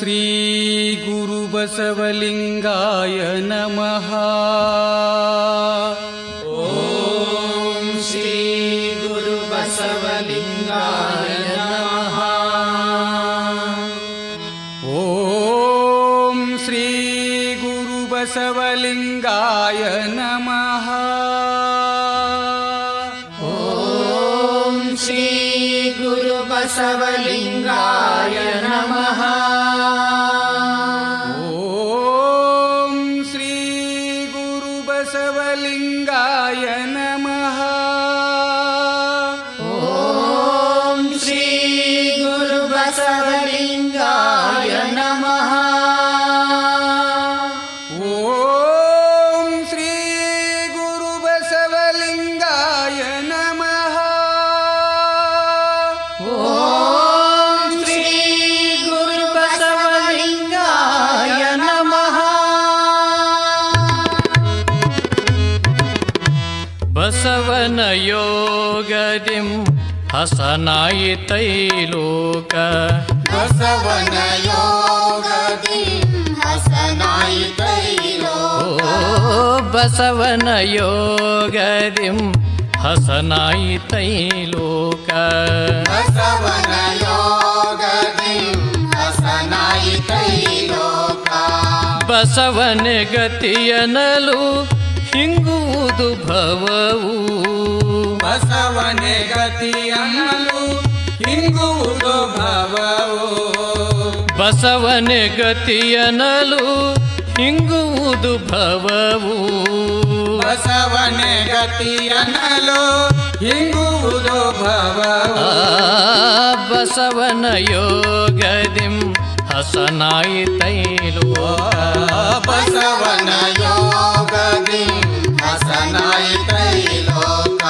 ಶ್ರೀ ಗುರು ಬಸವಲಿಂಗಾಯ ನಮಃ. ಓಂ ಶ್ರೀ ಗುರು ಬಸವಲಿಂಗಾಯ ನಮಃ. ಓಂ ಶ್ರೀ ಗುರು ಬಸವಲಿಂಗಾಯ ನಮಃ. ಓಂ ಶ್ರೀ ಗುರು ಬಸವಲಿಂಗಾಯ ನಮಃ. ಓಂ ಶ್ರೀ ಗುರು ಬಸವಲಿಂಗಾಯ ನಮಃ. ಓಂ ಶ್ರೀ ಗುರು ಬಸವಲಿಂಗಾಯ ನಮಃ. ಓಂ ಶ್ರೀ ಗುರು ಬಸವಲಿಂಗಾಯ ನಮಃ. ಓಂ ಶ್ರೀ ಗುರು ಬಸವಲಿಂಗಾಯ ನಮಃ. ಬಸವನ ಯೋಗದಿಂ ಹಸನಾಯಿತೈಲೋಕ. ಬಸವನ ಯೋಗದಿ ಹಸನಾಯಿತೈಲೋಕ. ಬಸವನ ಯೋಗದಿಂ ಹಸನಾಯಿತೈಲೋಕ. ಬಸವನ ಯೋಗದಿ ಹಸನಾಯಿತೈಲೋಕ. ಬಸವನ ಗತಿಯನಲು ಹಿಂಗುವುದು ಭವವು. ಬಸವನ ಗತಿಯನ್ನಲು ಹಿಂಗುವುದು ಭವವು. ಬಸವನ ಗತಿಯನಲು ಹಿಂಗುವುದು ಭವವು. ಬಸವನ ಗತಿಯನ್ನಲು ಹಿಂಗುವುದು ಭವವು. ಬಸವನ ಯೋಗದಿಂ ಹಸನಾಯಿತೈಲೋಕ. ಬಸವನ ಯೋಗದಿ ಹಸನಾಯಿತೈಲೋಕ.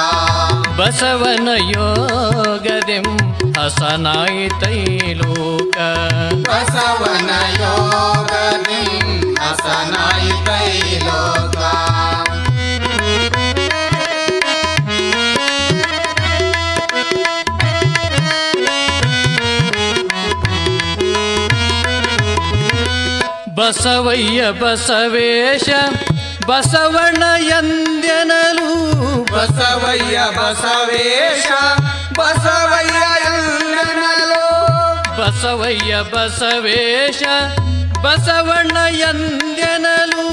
ಬಸವನ ಯೋಗದಿಂ ಹಸನಾಯಿತೈಲೋಕ. ಬಸವನ ಯೋಗದಿ ಹಸನಾಯಿತೈಲೋಕ. ಬಸವಯ್ಯ ಬಸವೇಶ ಬಸವಣ್ಣ ಎಂದೆನಲು. ಬಸವಯ್ಯ ಬಸವೇಶ ಬಸವಯ್ಯ ಎಂದೆನಲು. ಬಸವಯ್ಯ ಬಸವೇಶ ಬಸವಣ್ಣ ಎಂದೆನಲು.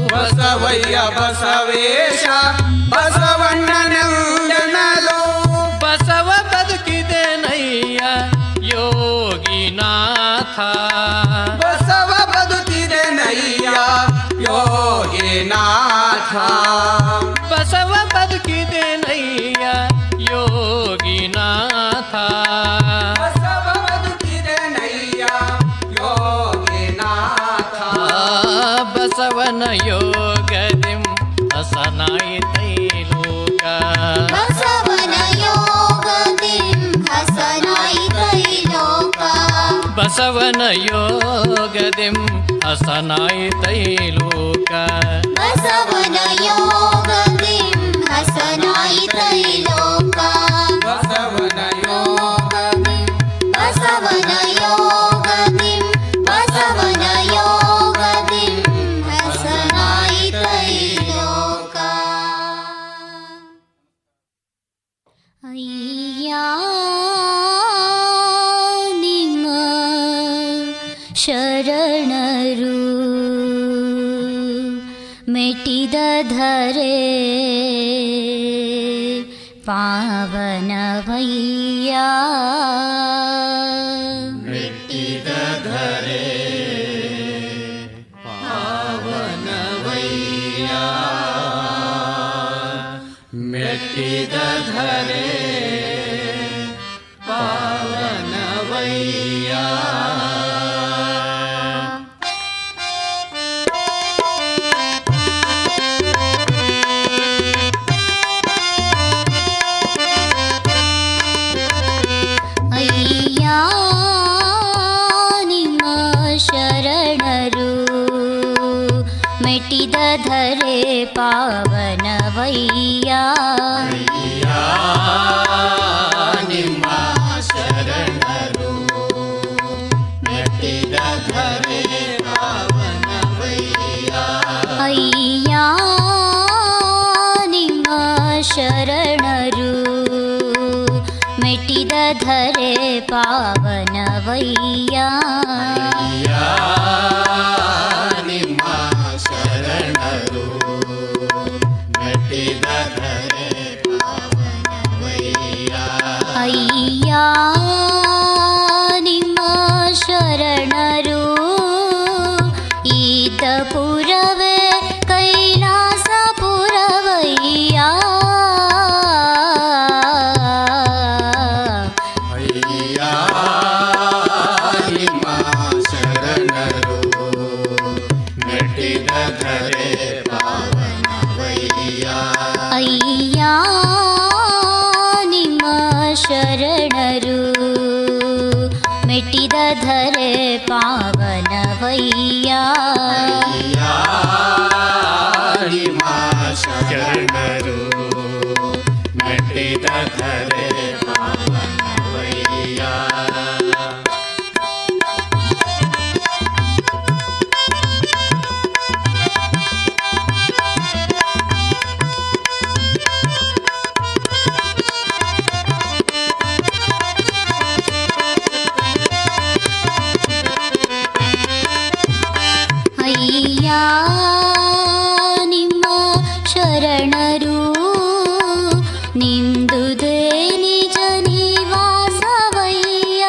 ಬಸವಯ್ಯ ಬಸವೇಶ ಬಸವಣ್ಣನೆಂದೆನಲು. ಬಸವ ಬದುಕಿದೆನಯ್ಯ ಯೋಗಿನಾಥ. ಬಸವ ಬದುಕಿದೆ ನಯ್ಯ ಯೋಗಿನಾಥ. ಬಸವ ಬದುಕಿದೆನಯ್ಯ ಯೋಗಿನಾಥ. ಬಸವ ಬದುಕಿದೆ ನಯ್ಯ ಯೋಗಿನಾಥ. ಬಸವನ ಯೋಗದಿಂ ಹಸನಾಯಿತೈಲೋಕ. ಬಸವನ ಯೋಗದಿ ಹಸನಾಯಿತೈಲೋಕ. ಬಸವನ ಯೋಗದಿಂ ಹಸನಾಯಿತೈಲೋಕ. ಬಸವನ ಯೋಗದಿ ಹಸನಾಯಿತೈಲೋಕ. ಬಸವನ ಯೋಗದಿ ಬಸವನ ಯೋಗದಿ ಬಸವನ ಯೋಗದಿ ಹಸನಾಯಿತೈಲೋಕ. ಅಯ್ಯ ನಿಮ್ಮ ಶರಣರು ಮೆಟ್ಟಿದ ಧರೆ ಪಾವನವಯ್ಯ. ಮೆಟ್ಟಿದ ಧರೆ ಪಾವನವಯ್ಯ. ಮೆಟ್ಟಿದ ಧರೆ ಪಾವನವಯ್ಯ. ಅಯ್ಯ ನಿಮ್ಮ ಶರಣರು ಮೆಟ್ಟಿದ ಧರೆ ಪಾವನವಯ್ಯ. ನಿಮ್ಮ ಶರಣರು ಮೆಟ್ಟಿದ ಧರೆ ಶರಣರು ಮೆಟ್ಟಿದ ಧರೆ ಪಾವನವಯ್ಯ ಅಯ್ಯ ನಿಮ್ಮ ಶರಣರು ಮೆಟ್ಟಿದ ಧರೆ ಪಾವನವಯ್ಯ ಅಯ್ಯ ನಿಮ್ಮ ಶರಣರು ಈತ ಪುರವೇ ಕೈಲಾಸಪುರವಯ್ಯ ಅಯ್ಯ ನಿಮ್ಮ ಶರಣರು ಮೆಟ್ಟಿದ ಧರೆ ಪಾವನವಯ್ಯ ಅಯ್ಯ ನಿಮ್ಮ ಶರಣರು ಮೆಟ್ಟಿದ ಧರೆ ಪಾವನವಯ್ಯ ಅಯ್ಯ ನಿಮ್ಮ ಶರಣರು ಮೆಟ್ಟಿದ ಧರೆ ಪಾವನವಯ್ಯ ಅಯ್ಯ ನಿಮ್ಮ ಶರಣರು ನಿಂದುದೇ ನಿಜ ನಿವಾಸವಯ್ಯ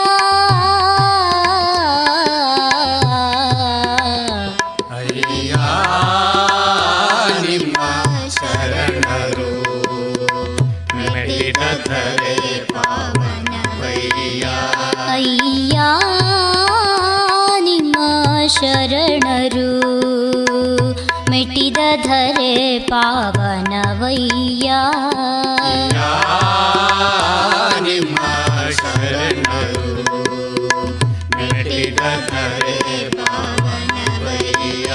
ಅಯ್ಯ ನಿಮ್ಮ ಶರಣರು ಮೆಟ್ಟಿದ ಧರೆ ಪಾವನವಯ್ಯ ಅಯ್ಯ ನಿಮ್ಮ ಶರಣರು ಮೆಟ್ಟಿದ ಧರೆ ಪಾವನವಯ್ಯ ಅಯ್ಯ ನಿಮ್ಮ ಶರಣರು ಮೆಟ್ಟಿದ ಧರೆ ಪಾವನವಯ್ಯ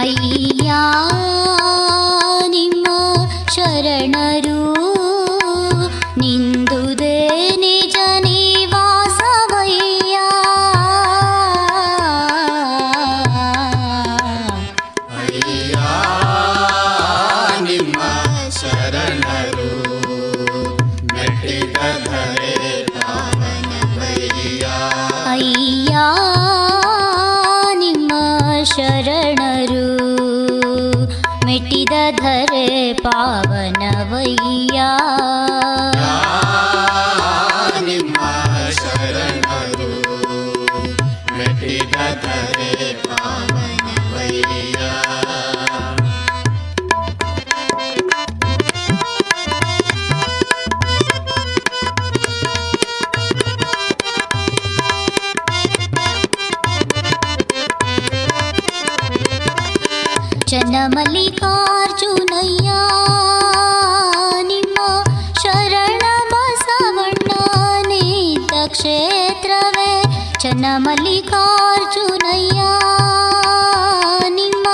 ಅಯ್ಯ ನಿಮ್ಮ ಶರಣರು ನಿಂದುದೇ ನಿಜ ನಿವಾಸವಯ್ಯ ಅಯ್ಯ ನಿಮ್ಮ ಶರಣರು ಮೆಟ್ಟಿದ ಧರೆ ಪಾವನವಯ್ಯ ಅಯ್ಯ ನಿಮ್ಮ ಶರಣರು ಮೆಟ್ಟಿದ ಧರೆ ಪಾವನವಯ್ಯ ನಿಮ್ಮ ಶರಣರು ಮೆಟ್ಟಿದ ಧರೆ ಪಾವನವಯ್ಯ ಚನ್ನಮಲ್ಲಿಕಾರ್ಜುನಯ್ಯ ನಿಮ್ಮ ಶರಣ ಬಸವಣ್ಣ ನಿಂತ ಕ್ಷೇತ್ರವೇ ಚನ್ನಮಲ್ಲಿಕಾರ್ಜುನಯ್ಯ ನಿಮ್ಮ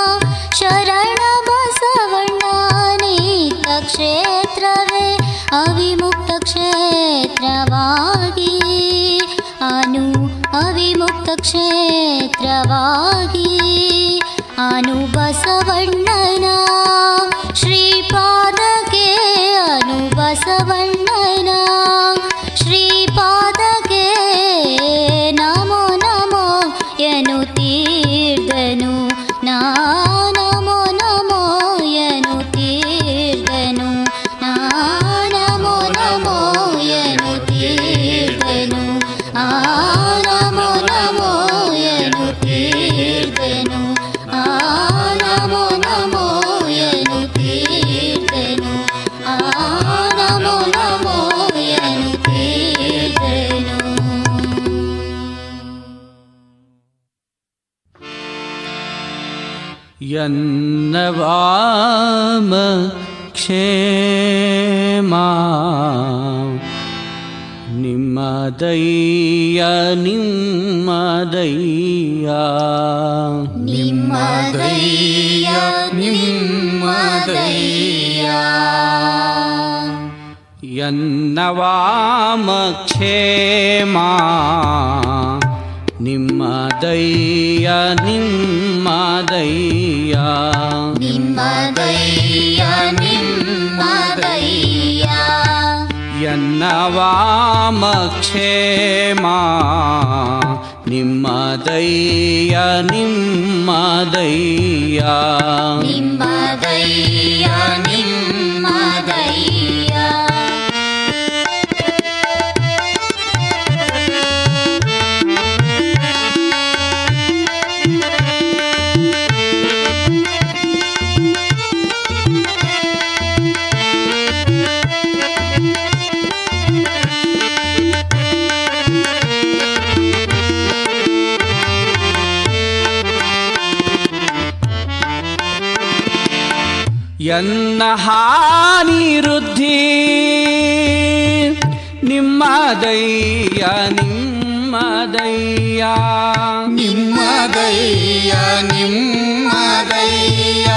ಶರಣ ಬಸವಣ್ಣ ನಿಂತ ಕ್ಷೇತ್ರವೇ ಅವಿಮುಕ್ತ ಕ್ಷೇತ್ರವಾಗಿ ಅವಿಮುಕ್ತ ಕ್ಷೇತ್ರವಾಗಿ ಅನು ಬಸವಣ್ಣನ ಶ್ರೀಪಾದಕ್ಕೆ ಅನು ಬಸವಣ್ಣನ ಶ್ರೀಪಾದಕ್ಕೆ ನಮೋ ನಮೋ ಎನ್ನುತ್ತೀರ್ದನು ನಾ ನಮೋ ನಮೋ ಎನ್ನುತ್ತೀರ್ದನು ನಾ ನಮೋ ನಮೋ ಎನ್ನುತ್ತೀರ್ದನು ಆ ನಮೋ ನಮೋ ಎನ್ನುತ್ತೀರ್ದನು ಆ ನಮೋ ನಮೋ ಎನ್ನುತ್ತೀರ್ದನು ಆ ನಮೋ ನಮೋ ಎನ್ನುತ್ತೀರ್ದನು. ಯನ್ನವಾಮ ಕ್ಷೇಮ ನಿಮ್ಮದಯ್ಯ ನಿಮ್ಮದಯ್ಯ ನಿಮ್ಮ ನಿಮ್ಮದಯ್ಯ ನಿಮ್ಮದಯ್ಯ ಎನ್ನವಾಮಕ್ಷೇಮ ನಿಮ್ಮದಯ್ಯ ನಿಮ್ಮದಯ್ಯ ನಿಮ್ಮದಯ್ಯ ನಿಮ್ಮದಯ್ಯ ಎನ್ನವಾಮಕ್ಷೇಮ ನಿಮ್ಮದಯ್ಯ ನಿಮ್ಮದಯ್ಯ ನಿಮ್ಮದಯ್ಯ ನಿಮ್ಮದಯ್ಯ ಎನ್ನ ಹಾನಿ ವೃದ್ಧಿ ನಿಮ್ಮದಯ್ಯ ನಿಮ್ಮದಯ್ಯ ನಿಮ್ಮದಯ್ಯ ನಿಮ್ಮದಯ್ಯ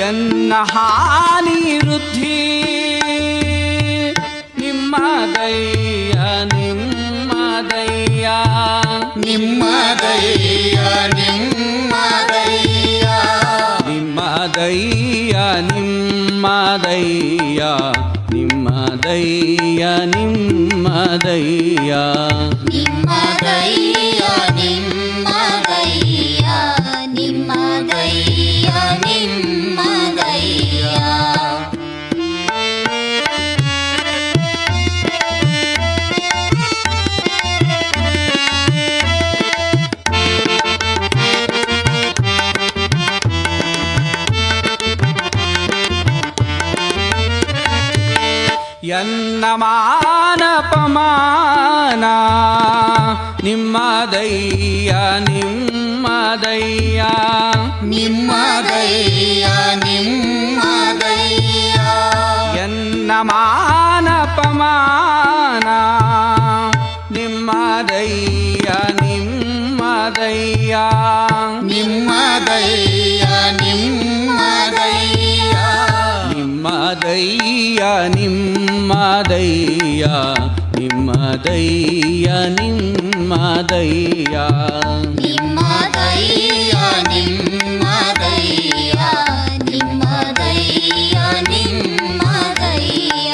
ಎನ್ನ ಹಾನಿ ವೃದ್ಧಿ ನಿಮ್ಮದಯ್ಯ ನಿಮ್ಮದಯ್ಯ ನಿಮ್ಮದಯ್ಯ ನಿಮ್ಮದಯ್ಯ ನಿಮ್ಮದಯ್ಯ ನಿಮ್ಮದಯ್ಯ ನಿಮ್ಮದಯ್ಯ ನಿಮ್ಮದಯ್ಯ ನಿಮ್ಮದಯ್ಯ ನಿಮ್ಮದಯ್ಯ ನಿಮ್ಮದಯ್ಯ ನಿಮ್ಮದಯ್ಯ ಎನ್ನ ಮಾನಪಮಾನ ನಿಮ್ಮದಯ್ಯ ನಿಮ್ಮದಯ್ಯ ನಿಮ್ಮದಯ್ಯ ನಿಮ್ಮದಯ್ಯ ಎನ್ನ ಮಾನಪಮಾನ ನಿಮ್ಮದಯ್ಯ ನಿಮ್ಮದಯ್ಯ ನಿಮ್ಮದಯ್ಯ ನಿಮ್ಮದಯ್ಯ ನಿಮ್ಮದಯ್ಯ ನಿಮ್ಮದಯ್ಯ ನಿಮ್ಮದಯ್ಯ ನಿಮ್ಮದಯ್ಯ ನಿಮ್ಮದಯ್ಯ ನಿಮ್ಮದಯ್ಯ ನಿಮ್ಮದಯ್ಯ ನಿಮ್ಮದಯ್ಯ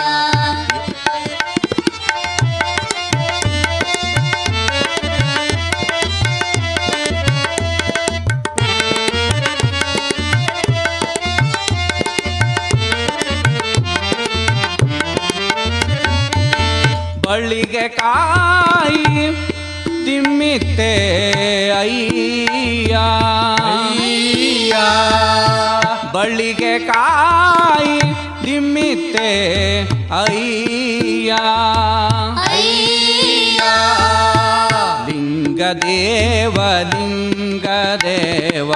ಬಳ್ಳಿಗೆ ಕಾಯಿ ತಿಮ್ಮಿತ್ತೆ ಅಯ್ಯ ಅಯ್ಯ ಬಳ್ಳಿಗೆ ಕಾಯಿ ತಿಮ್ಮಿತ್ತೆ ಅಯ್ಯ ಅಯ್ಯ ಲಿಂಗದೇವ ಲಿಂಗದೇವ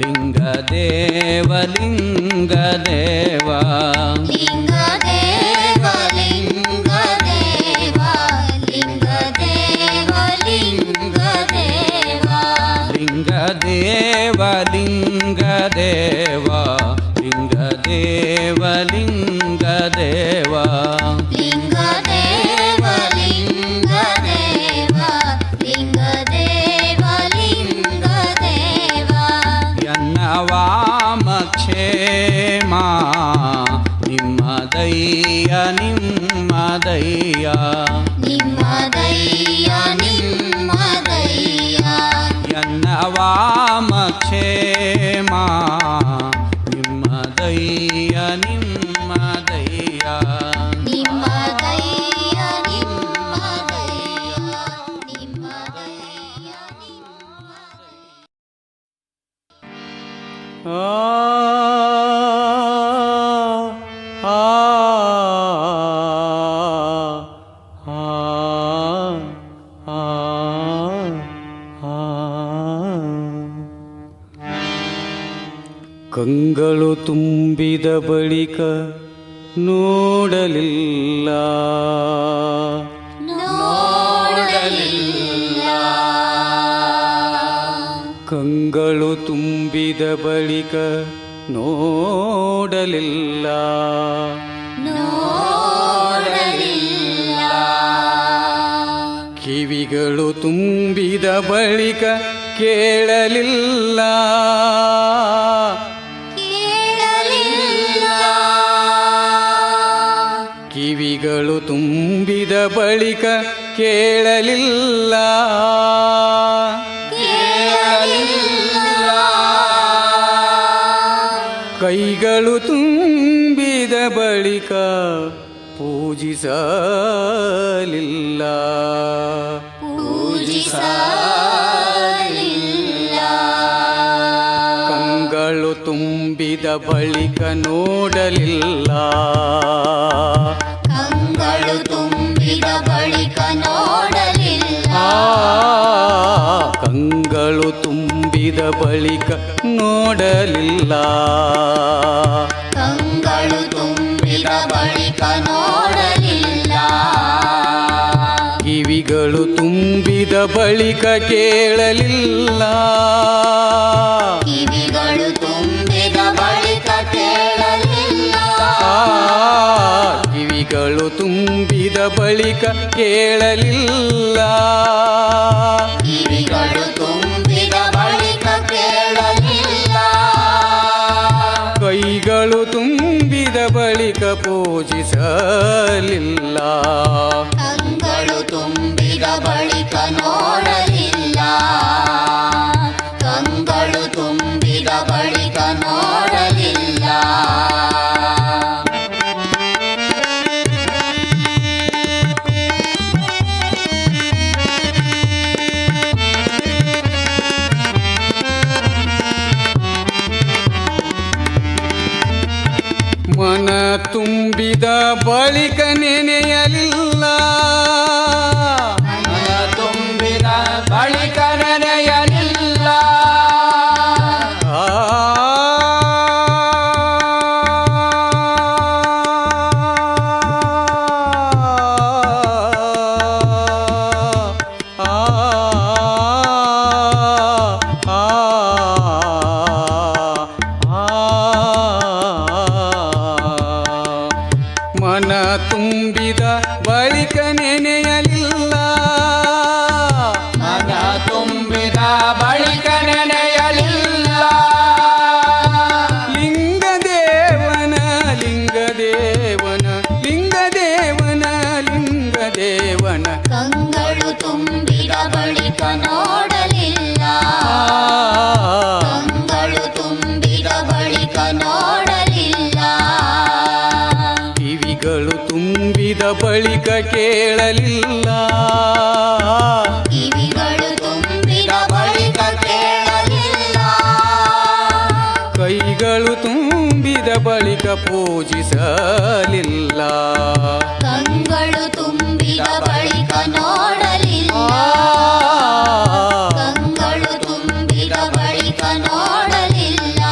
ಲಿಂಗದೇವ ಲಿಂಗದೇವ ಲಿಂಗದೇವ ಲಿಂಗದೇವ ಲಿಂಗದೇವ ಲಿಂಗದೇವ ಲಿಂಗದೇವ ಲಿಂಗದೇವ ಲಿಂಗದೇವ ಲಿಂಗದೇವ ಲಿಂಗದೇವ ಲಿಂಗದೇವ ಲಿಂಗದೇವ ಲಿಂಗದೇವ ಎನ್ನವಾಮಕ್ಷೇಮ ನಿಮ್ಮದಯ್ಯ ನಿಮ್ಮದಯ್ಯ ನಿಮ್ಮದಯ್ಯ ನಿಮ್ಮದಯ್ಯ ಎನ್ನವಾಮಕ್ಷೇಮ ನಿಮ್ಮದಯ್ಯ ನಿಮ್ಮದಯ್ಯ ನಿಮ್ಮದಯ್ಯ ನಿಮ್ಮದಯ್ಯ ನಿಮ್ಮದಯ್ಯ ನಿಮ್ಮದಯ್ಯ ಕಂಗಳು ತುಂಬಿದ ಬಳಿಕ ನೋಡಲಿಲ್ಲ ಕಂಗಳು ತುಂಬಿದ ಬಳಿಕ ನೋಡಲಿಲ್ಲ. ಕಿವಿಗಳು ತುಂಬಿದ ಬಳಿಕ ಕೇಳಲಿಲ್ಲ. ಕಿವಿಗಳು ತುಂಬಿದ ಬಳಿಕ ಕೇಳಲಿಲ್ಲ. ಕೈಗಳು ತುಂಬಿದ ಬಳಿಕ ಪೂಜಿಸಲಿಲ್ಲ. ಕಂಗಳು ತುಂಬಿದ ಬಳಿಕ ನೋಡಲಿಲ್ಲ. ಕಂಗಳು ತುಂಬಿದ ಬಳಿಕ ನೋಡಲಿಲ್ಲ. ಕಂಗಳು ತುಂಬಿದ ಬಳಿಕ ನೋಡಲಿಲ್ಲ. ಕಂಗಳು ತುಂಬಿದ ಬಳಿಕ ನೋಡಲಿಲ್ಲ. ಕಿವಿಗಳು ತುಂಬಿದ ಬಳಿಕ ಕೇಳಲಿಲ್ಲ. ಕಿವಿಗಳು ತುಂಬಿದ ಬಳಿಕ ಕೇಳಲಿಲ್ಲ. ಕಿವಿಗಳು ತುಂಬಿದ ಬಳಿಕ ಕೇಳಲಿಲ್ಲ. ಕಿವಿಗಳು ತುಂಬಿದ ಬಳಿಕ ಕೇಳಲಿಲ್ಲ. ಕೈಗಳು ತುಂಬಿದ ಬಳಿಕ ಪೂಜಿಸಲಿಲ್ಲ. ಕಂಗಳು ತುಂಬಿದ ಬಳಿಕ ನೋಡಲಿಲ್ಲ. ಕಂಗಳು ತುಂಬಿದ ಬಳಿಕ ನೋಡಲಿಲ್ಲ. ಮನ ತುಂಬಿದ ಬಳಿಕ ನೆನೆಯಲಿಲ್ಲ. ಮನ ತುಂಬಿದ ಬಳಿಕ ನೆನೆಯಲಿಲ್ಲ. ಮನ ತುಂಬಿದ ಬಳಿಕ ನೆನೆಯಲಿಲ್ಲ. ಮನ ತುಂಬಿದ ಬಳಿಕ ನೆನೆಯಲಿಲ್ಲ. ಲಿಂಗದೇವನ ಲಿಂಗದೇವನ ಲಿಂಗದೇವನ ಲಿಂಗದೇವನ ಕಂಗಳು ತುಂಬಿದ ಬಳಿಕ ನೋಡಲಿಲ್ಲ. ಕಂಗಳು ತುಂಬಿದ ಬಳಿಕ ನೋಡಲಿಲ್ಲ. ಕಿವಿಗಳು ತುಂಬಿದ ಬಳಿಕ ಕೇಳಲಿಲ್ಲ. ಕಿವಿಗಳು ತುಂಬಿದ ಬಳಿಕ ಕೇಳಲಿಲ್ಲ. ಕೈಗಳು ತುಂಬಿದ ಬಳಿಕ ಪೂಜಿಸಲಿಲ್ಲ. ಕಂಗಳು ತುಂಬಿದ ಬಳಿಕ ನೋಡಲಿಲ್ಲ. ಕಂಗಳು ತುಂಬಿದ ಬಳಿಕ ನೋಡಲಿಲ್ಲ.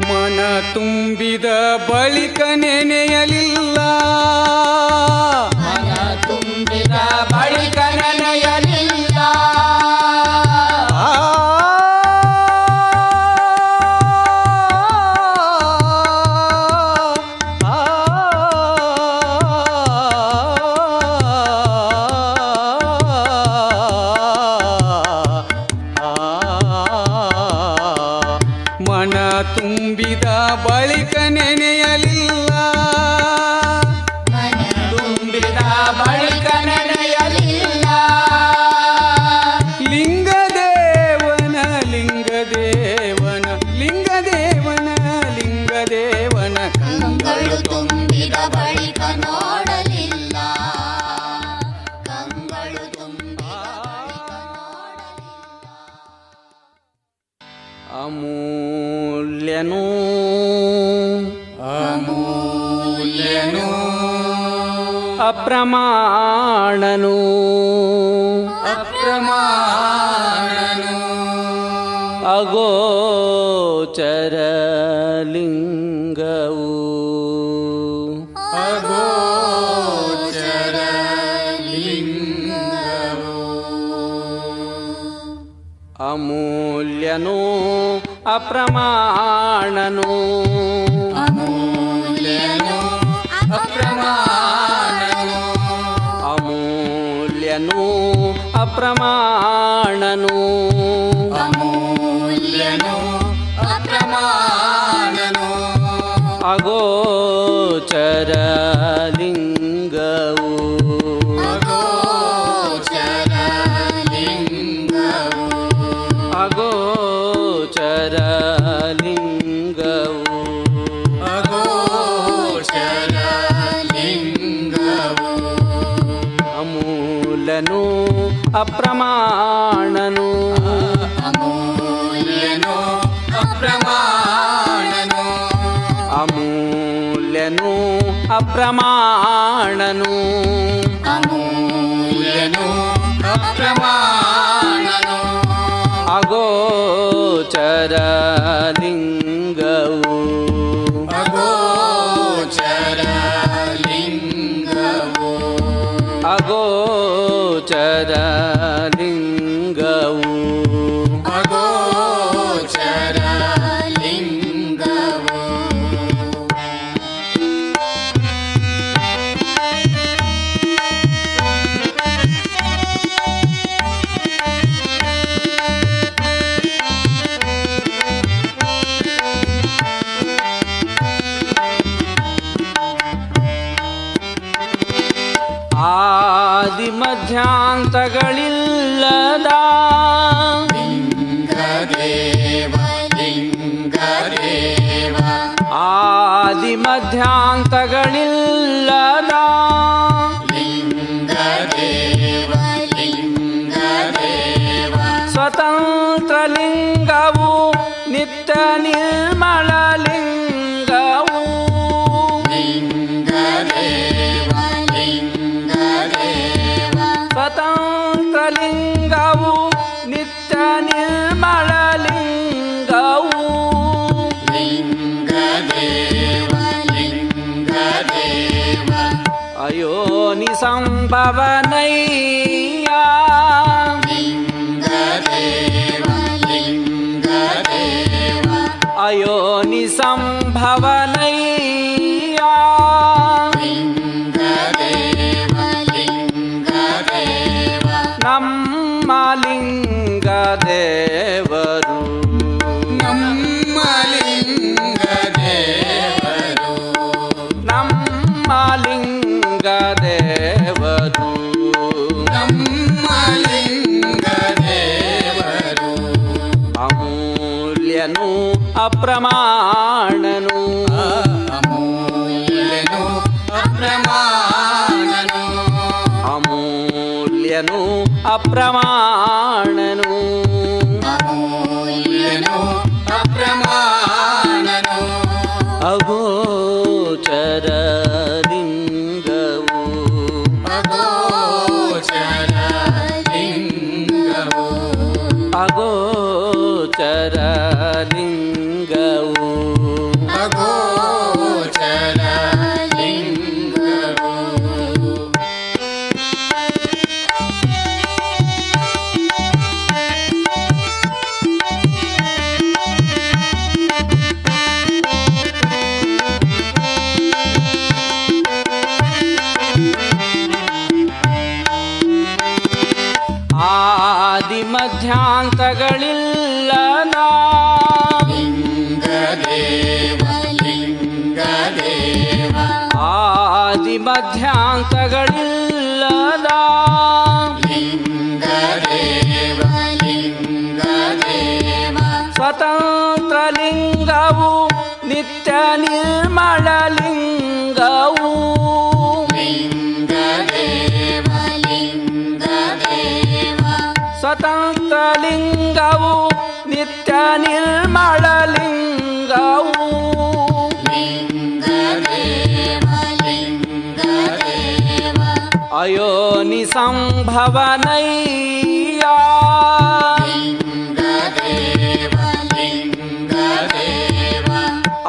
ಮನ ತುಂಬಿದ ಬಳಿಕ ನೆನೆಯಲಿಲ್ಲ. ಮನ ತುಂಬಿದ ಬಳಿಕ ನೆನೆಯಲಿಲ್ಲ. ಮನ ತುಂಬಿದ ಬಳಿಕ ನೆನೆಯಲಿಲ್ಲ. ಮನ ತುಂಬಿದ ಬಳಿಕ ನೆನೆಯಲಿಲ್ಲ. ಲಿಂಗದೇವನ ಲಿಂಗದೇವನ ಲಿಂಗದೇವನ ಲಿಂಗದೇವನ ಕಂಗಳು ತುಂಬಿದ ಬಳಿಕ ನೋಡಲಿಲ್ಲ. ಕಂಗಳು ತುಂಬಿದ ಬಳಿಕ ನೋಡಲಿಲ್ಲ. ಅಮೂಲ್ಯನು ಅಮೂಲ್ಯನು ಅಪ್ರಮಾಣನು ಅಪ್ರಮಾಣನು ಅಗೋಚರಲಿಂಗವು ಅಮೂಲ್ಯನು ಅಪ್ರಮಾಣನು ಅಮೂಲ್ಯನು ಅಪ್ರಮಾಣನು ಅಮೂಲ್ಯನು ಅಪ್ರಮಾಣನು ಅಮೂಲ್ಯನು ಅಪ್ರಮಾಣನು ಅಗೋಚರಲಿಂಗವು ಅಗೋಚರಲಿಂಗವು ಅಗೋಚರಲಿಂಗವು ಅಮೂಲ್ಯನು ಅಪ್ರಮಾಣನು ಅಮೂಲ್ಯನು ಅಪ್ರಮಾಣನು ಅಮೂಲ್ಯನು ಅಪ್ರಮಾಣನು ಅಮೂಲ್ಯನು ಅಪ್ರಮಾಣನು ಅಗೋಚರಲಿಂಗವು ಅಗೋಚರಲಿಂಗವು ಅಗೋಚರಲಿಂಗವು ಅಗೋಚರಲಿಂಗವು ಆದಿ ಮಧ್ಯಾಂತಗಳಿಲ್ಲದ ಲಿಂಗದೇವ ಲಿಂಗದೇವ ಆದಿ ಮಧ್ಯಾಂತಗಳಿಲ್ಲದ ಲಿಂಗದೇವ ಲಿಂಗದೇವ ಸ್ವತಂತ್ರ ಲಿಂಗವು ನಿತ್ಯ ನಿರ್ಮಲ ಲಿಂಗವು ಲಿಂಗದೇವ ಲಿಂಗದೇವ ಸ್ವತಂತ್ರ ಲಿಂಗವು ನಿತ್ಯ ನಿರ್ಮಲ ಲಿಂಗವು ಲಿಂಗದೇವ ಲಿಂಗದೇವ ಅಯೋನಿ ಸಂಭವನಯ್ಯ ಲಿಂಗದೇವ ಲಿಂಗದೇವ ಅಯೋನಿ ಸಂಭವನಯ್ಯ ಲಿಂಗದೇವ ಲಿಂಗದೇವ ನಮ್ಮ ಲಿಂಗ ದೇವರು ನಮ್ಮ ಲಿಂಗದೇವರು ನಮ್ಮ ಲಿಂಗ ದೇವರು ನಮ್ಮ ಲಿಂಗದೇವರು ಅಮೂಲ್ಯನು ಅಪ್ರಮಾಣನು ಅಮೂಲ್ಯನು ಅಪ್ರಮಾಣನು ಅಮೂಲ್ಯನು ಅಪ್ರಮಾಣನು ಅಮೂಲ್ಯನು ಅಪ್ರಮಾಣನು ಅಗೋಚರಲಿಂಗವು ಅಗೋಚರಲಿಂಗವು ಅಗೋಚರಲಿಂಗವು ಅಗೋಚರಲಿಂಗವು ಆದಿ ಮಧ್ಯಾಂತಗಳಿಲ್ಲದ ಲಿಂಗದೇವ ಲಿಂಗದೇವ ಆದಿ ಮಧ್ಯಾಂತಗಳಿಲ್ಲದ ಲಿಂಗದೇವ ಲಿಂಗದೇವ ಸ್ವತಂತ್ರ ಲಿಂಗವು ನಿತ್ಯ ನಿರ್ಮಲ ಲಿಂಗವು ಲಿಂಗದೇವ ಲಿಂಗದೇವ ಸ್ವತಂತ್ರ ಲಿಂಗವು ನಿತ್ಯ ನಿರ್ಮಲ ಲಿಂಗವು ಲಿಂಗದೇವ ಲಿಂಗದೇವ ಅಯೋನಿ ಸಂಭವನಯ್ಯ ಲಿಂಗದೇವ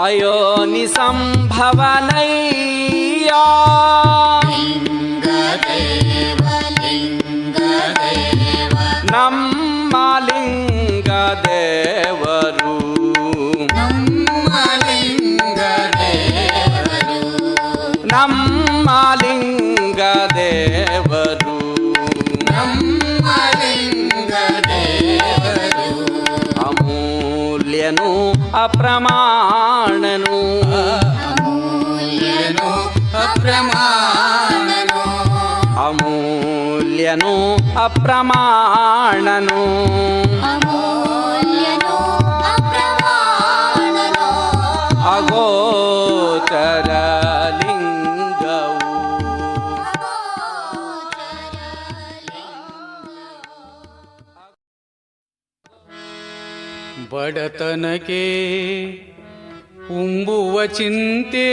ಅಯೋನಿ ಸಂಭವನಯ್ಯ ಲಿಂಗದೇವ ಲಿಂಗದೇವ ನಮ್ಮ ಲಿಂಗ ದೇವರು ನಮ್ಮ ಲಿಂಗದೇವರು ನಮ್ಮ ಲಿಂಗ ದೇವರು ನಮ್ಮ ಲಿಂಗದೇವರು ಅಮೂಲ್ಯನು ಅಪ್ರಮಾಣನು ಅಮೂಲ್ಯನು ಅಪ್ರಮಾಣನು ಅಮೂಲ್ಯನು ಅಪ್ರಮಾಣನು ಅಮೂಲ್ಯನು ಅಪ್ರಮಾಣನು ಅಗೋಚರ ಲಿಂಗವು ಬಡತನಕ್ಕೆ ಉಂಬುವ ಚಿಂತೆ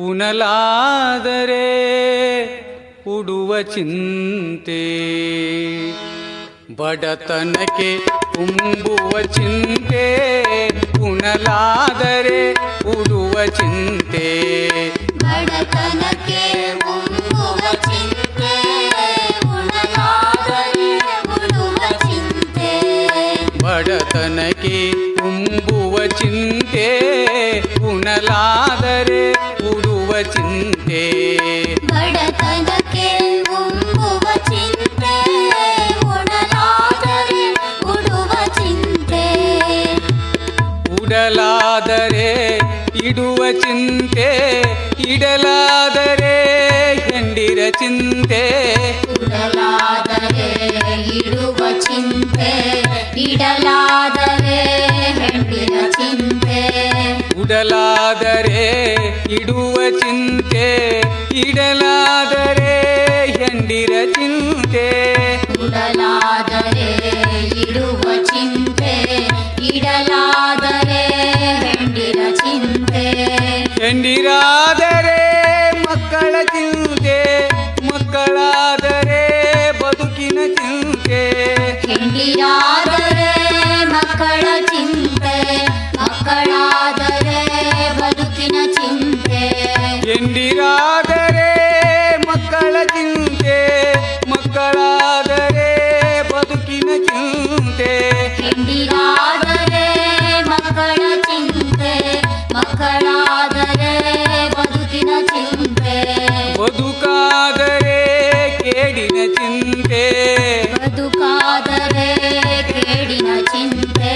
ಉಣಲಾದರೆ ಉಡುವ ಚಿಂತೆ ಬಡತನಕ್ಕೆ ಉಂಬುವ ಚಿಂತೆ ಉಣಲಾದರೆ ಉಡುವ ಚಿಂತೆ ಬಡತನಕ್ಕೆ ಉಂಬುವ ಚಿಂತೆ ಉಣಲಾದರೆ ಉಡುವ ಚಿಂತೆ ಬಡತನಕ್ಕೆ ಉಂಬುವ ಚಿಂತೆ ಉಣಲಾದರೆ ಉಡುವ ಚಿಂತೆ ಬಡತನಕ್ಕೆ ಉಂಬುವ ಚಿಂತೆ ಉಣಲಾದರೆ ಉಡುವ ಚಿಂತೆ ಉಡಲಾದರೆ ಇಡುವ ಚಿಂತೆ ಇಡಲಾದರೆ ಹೆಂಡಿರ ಚಿಂತೆ ಉಡಲಾದರೆ ಇಡುವ ಚಿಂತೆ ಇಡಲಾದರೆ ಹೆಂಡಿನ ಚಿಂತೆ ಉಡಲಾದರೆ ಇಡುವ ಚಿಂತೆ ಇಡಲಾದರೆ ಹೆಂಡಿರ ಚಿಂತೆ ಉಡಲಾದರೆ ಇಡುವ ಚಿಂತೆ ಇಡಲಾದರೆ ಹೆಂಡಿನ ಚಿಂತೆ ಹೆಂಡಿರಾದರೆ ಮಕ್ಕಳ ಚಿಂತೆ ಮಕ್ಕಳಾದರೆ ಬದುಕಿನ ಚಿಂತೆ ಹೆಂಡಿರಾದರೆ ಮಕ್ಕಳ ಚಿಂತೆ ಮಕ್ಕಳಾದರೆ ಬದುಕಿನ ಚಿಂತೆ ಹೆಂಡಿರಾದರೆ ಮಕ್ಕಳ ಚಿಂತೆ ಮಕ್ಕಳಾದರೆ ಬದುಕಿನ ಚಿಂತೆ ಹೆಂಡಿರಾದರೆ ಮಕ್ಕಳ ಚಿಂತೆ ಮಕ್ಕಳಾದರೆ ಬದುಕಿನ ಚಿಂತೆ ಬದುಕಾದರೆ ಕೇಡಿನ ಚಿಂತೆ ಬದುಕಾದರೆ ಕೇಡಿನ ಚಿಂತೆ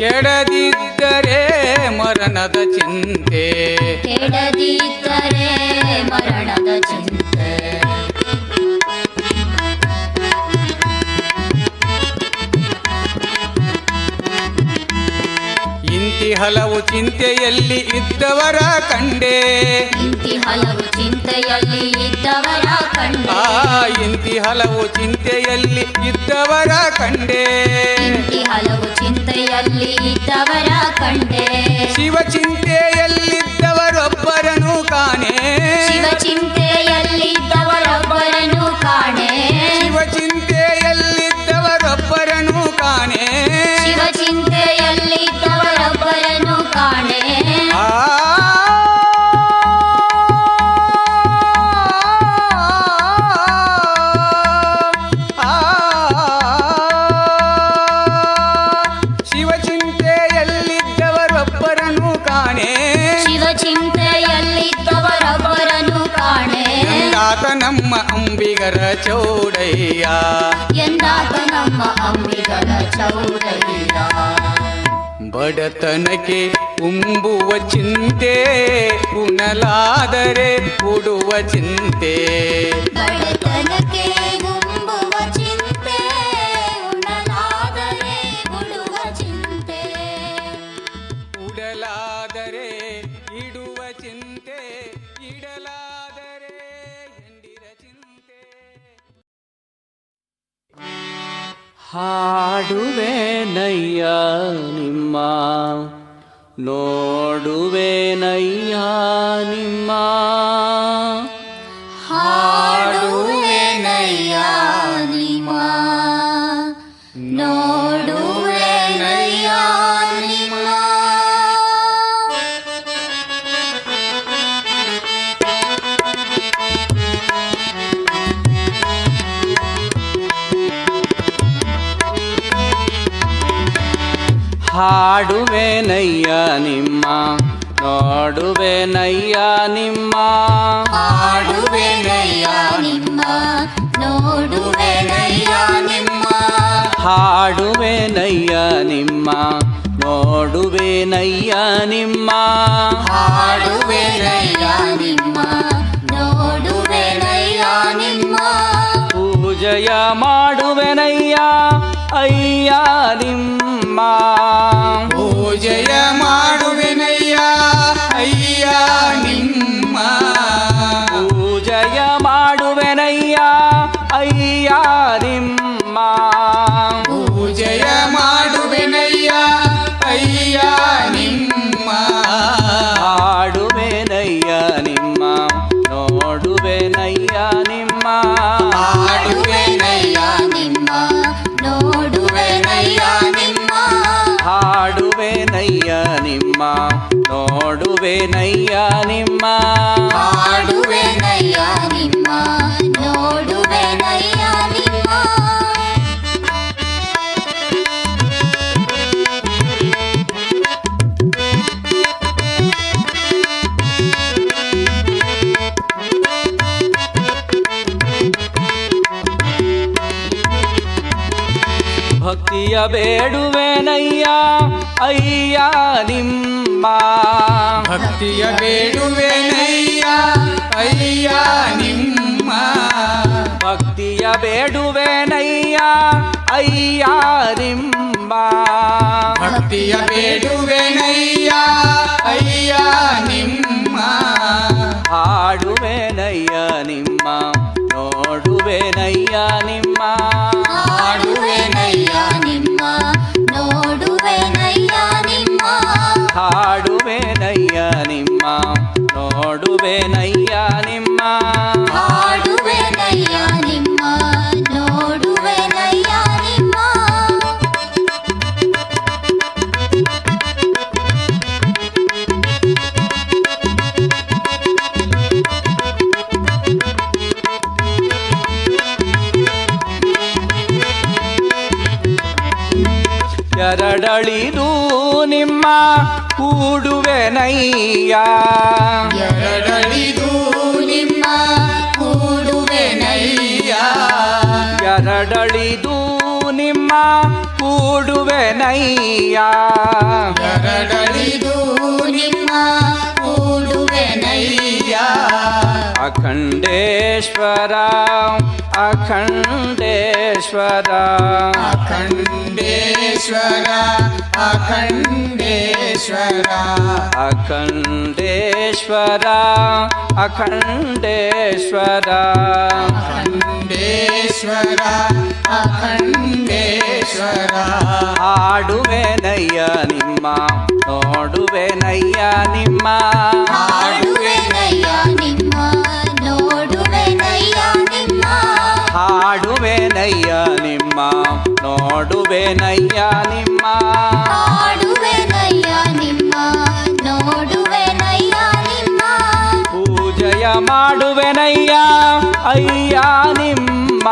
ಕೆಡದಿದ್ದರೆ ಮರಣದ ಚಿಂತೆ ಕೆಡದಿದ್ದರೆ ಮರಣದ ಚಿಂತೆ ಇಂತಿ ಹಲವು ಚಿಂತೆಯಲ್ಲಿ ಇದ್ದವರ ಕಂಡೆ ಇಂತಿ ಹಲವು ಚಿಂತೆಯಲ್ಲಿ ಇದ್ದವರ ಕಂಡೆ ಇಂತಿ ಹಲವು ಚಿಂತೆಯಲ್ಲಿ ಇದ್ದವರ ಕಂಡೆ ಇಂತಿ ಹಲವು ಚಿಂತೆಯಲ್ಲಿ ಇದ್ದವರ ಕಂಡೆ ಶಿವ ಚಿಂತೆಯಲ್ಲಿದ್ದವರೊಬ್ಬರನು ಕಾಣೆ ಶಿವ ಚಿಂತೆಯಲ್ಲಿದ್ದವರೊಬ್ಬರನ್ನು ಕಾಣೆ ಶಿವ ಚಿಂತೆಯಲ್ಲಿದ್ದವರೊಬ್ಬರನು ಕಾಣೆ ಶಿವ ಚಿಂತೆಯಲ್ಲಿದ್ದವರೊಬ್ಬರನ್ನು ಕಾಣೆ ಆ ಶಿವ ಚಿಂತೆಯಲ್ಲಿದ್ದವರೊಬ್ಬರನು ಕಾಣೆ ಶಿವ ಚಿಂತೆಯಲ್ಲಿದ್ದವರೊಬ್ಬರನ್ನು ಕಾಣೆ ಎಂದಾತ ನಮ್ಮ ಅಂಬಿಗರ ಚೌಡಯ್ಯ ಎಂದಾತ ನಮ್ಮ ಅಂಬಿಗರ ಚೌಡಯ್ಯ ಬಡತನಕ್ಕೆ ಉಂಬುವ ಚಿಂತೆ ಉಣಲಾದರೆ ಉಡುವ ಚಿಂತೆ ಬಡತನಕ್ಕೆ ಉಂಬುವ ಚಿಂತೆ ಉಣಲಾದರೆ ಉಡುವ ಚಿಂತೆ ಉಡಲಾದರೆ ಇಡುವ ಚಿಂತೆ ಇಡಲಾದರೆ ಹೆಂಡಿರ ಚಿಂತೆ ಹಾಡುವೆ ನಯ್ಯ ನಿಮ್ಮ ನೋಡುವೆ ನಯ್ಯ ನಿಮ್ಮ ಹಾಡುವೆನಯ್ಯ ನಿಮ್ಮ ನೋಡುವೆನಯ್ಯ ನಿಮ್ಮ ಹಾಡುವೆನಯ್ಯ ನಿಮ್ಮ ನೋಡುವೆನಯ್ಯ ನಿಮ್ಮ ಹಾಡುವೆನಯ್ಯ ನಿಮ್ಮ ನೋಡುವೆನಯ್ಯ ನಿಮ್ಮ ಹಾಡುವೆನಯ್ಯ ನಿಮ್ಮ ನೋಡುವೆನಯ್ಯ ನಿಮ್ಮ ಹಾಡುವೆನಯ್ಯ ನಿಮ್ಮ ನೋಡುವೆನಯ್ಯ ನಿಮ್ಮ ಪೂಜೆಯ ಮಾಡುವೆನಯ್ಯ ಅಯ್ಯ ನಿಮ್ಮ ಪೂಜೆಯ ಮಾಡುವೆನಯ್ಯ ಅಯ್ಯ ನಿಮ್ಮ ಪೂಜೆಯ ಮಾಡುವೆನಯ್ಯ ಅಯ್ಯ ನಿಮ್ಮ ಪೂಜೆಯ ಮಾಡುವೆನಯ್ಯ ಅಯ್ಯ ನಿಮ್ಮ ಹಾಡುವೆನಯ್ಯ ನಿಮ್ಮ ನೋಡುವೆನಯ್ಯ ನಿಮ್ಮ ಹಾಡುವೆನಯ್ಯ ನಿಮ್ಮ ನೋಡುವೆನಯ್ಯ ನಿಮ್ಮ ಹಾಡುವೆನಯ್ಯ ನಿಮ್ಮ ನೋಡುವೆನಯ್ಯ ನಿಮ್ಮ ಹಾಡುವೆನಯ್ಯ ನಿಮ್ಮ ನೋಡುವೆನಯ್ಯ ನಿಮ್ಮ ಭಕ್ತಿಯ ಬೇಡುವೆನಯ್ಯ ಅಯ್ಯ ನಿಮ್ಮ ಭಕ್ತಿಯ ಬೇಡುವೆನಯ್ಯ ಅಯ್ಯ ನಿಮ್ಮ ಭಕ್ತಿಯ ಬೇಡುವೆನಯ್ಯ ಅಯ್ಯ ನಿಮ್ಮ ಭಕ್ತಿಯ ಬೇಡುವೆನಯ್ಯ ಅಯ್ಯ ನಿಮ್ಮ ಹಾಡುವೆನಯ್ಯ ನಿಮ್ಮ ನೋಡುವೆನಯ್ಯ ನಿಮ್ಮ ಹಾಡುವೆನಯ್ಯ ನಿಮ್ಮ ನೋಡುವೆನಯ್ಯ ನಿಮ್ಮ ಹಾಡುವೆನಯ್ಯ ನಿಮ್ಮ ನೋಡುವೆನಯ್ಯ ನಿಮ್ಮ ಹಾಡುವೆನಯ್ಯ ನಿಮ್ಮ ನೋಡುವೆನಯ್ಯ ನಿಮ್ಮ ಎರಡಳಿದು ನಿಮ್ಮ ಕೂಡುವೆನಯ್ಯ ಎರಡಳಿದು ನಿಮ್ಮ ಕೂಡುವೆನಯ್ಯ ಎರಡಳಿದು ನಿಮ್ಮ ಕೂಡುವೆನಯ್ಯ ಎರಡಳಿದು ನಿಮ್ಮ ಕೂಡುವೆನಯ್ಯ ಅಖಂಡೇಶ್ವರ ಅಖಂಡೇಶ್ವರ ಅಖಂಡೇಶ್ವರ ಅಖಂಡೇಶ್ವರ ಅಖಂಡೇಶ್ವರ ಅಖಂಡೇಶ್ವರ ಅಖಂಡೇಶ್ವರ ಅಖಂಡೇಶ್ವರ ಹಾಡುವೆನಯ್ಯ ನಿಮ್ಮ ನೋಡುವೆನಯ್ಯ ನಿಮ್ಮ ಹಾಡುವೆನಯ್ಯ ನಿಮ್ಮ ನೋಡುವೆನಯ್ಯ ನಿಮ್ಮ ಹಾಡುವೆನಯ್ಯ ನಿಮ್ಮ ನೋಡುವೆನಯ್ಯ ನಿಮ್ಮ ಹಾಡುವೆನಯ್ಯ ನಿಮ್ಮ ನೋಡುವೆನಯ್ಯ ನಿಮ್ಮ ಪೂಜೆಯ ಮಾಡುವೆನಯ್ಯ ಅಯ್ಯ ನಿಮ್ಮ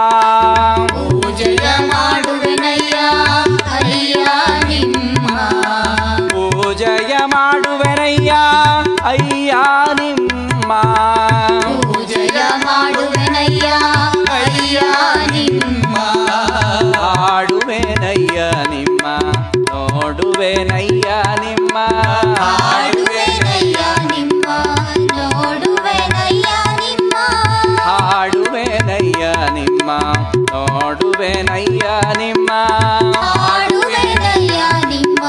ಪೂಜೆಯ ಮಾಡುವೆನಯ್ಯ ಅಯ್ಯ ನಿಮ್ಮ ಪೂಜೆಯ ಮಾಡುವೆನಯ್ಯ ಅಯ್ಯ ನಿಮ್ಮ ಪೂಜೆಯ ಮಾಡುವೆನಯ್ಯ ಅಯ್ಯ ನಿಮ್ಮ ಹಾಡುವೆನಯ್ಯ ನಿಮ್ಮ ನೋಡುವೆನಯ್ಯ ನಿಮ್ಮ ಹಾಡುವೆನಯ್ಯ ನಿಮ್ಮ ನೋಡುವೆನಯ್ಯ ನಿಮ್ಮ ಹಾಡುವೆನಯ್ಯ ನಿಮ್ಮ ನೋಡುವೆನಯ್ಯ ನಿಮ್ಮ ಹಾಡುವೆನಯ್ಯ ನಿಮ್ಮ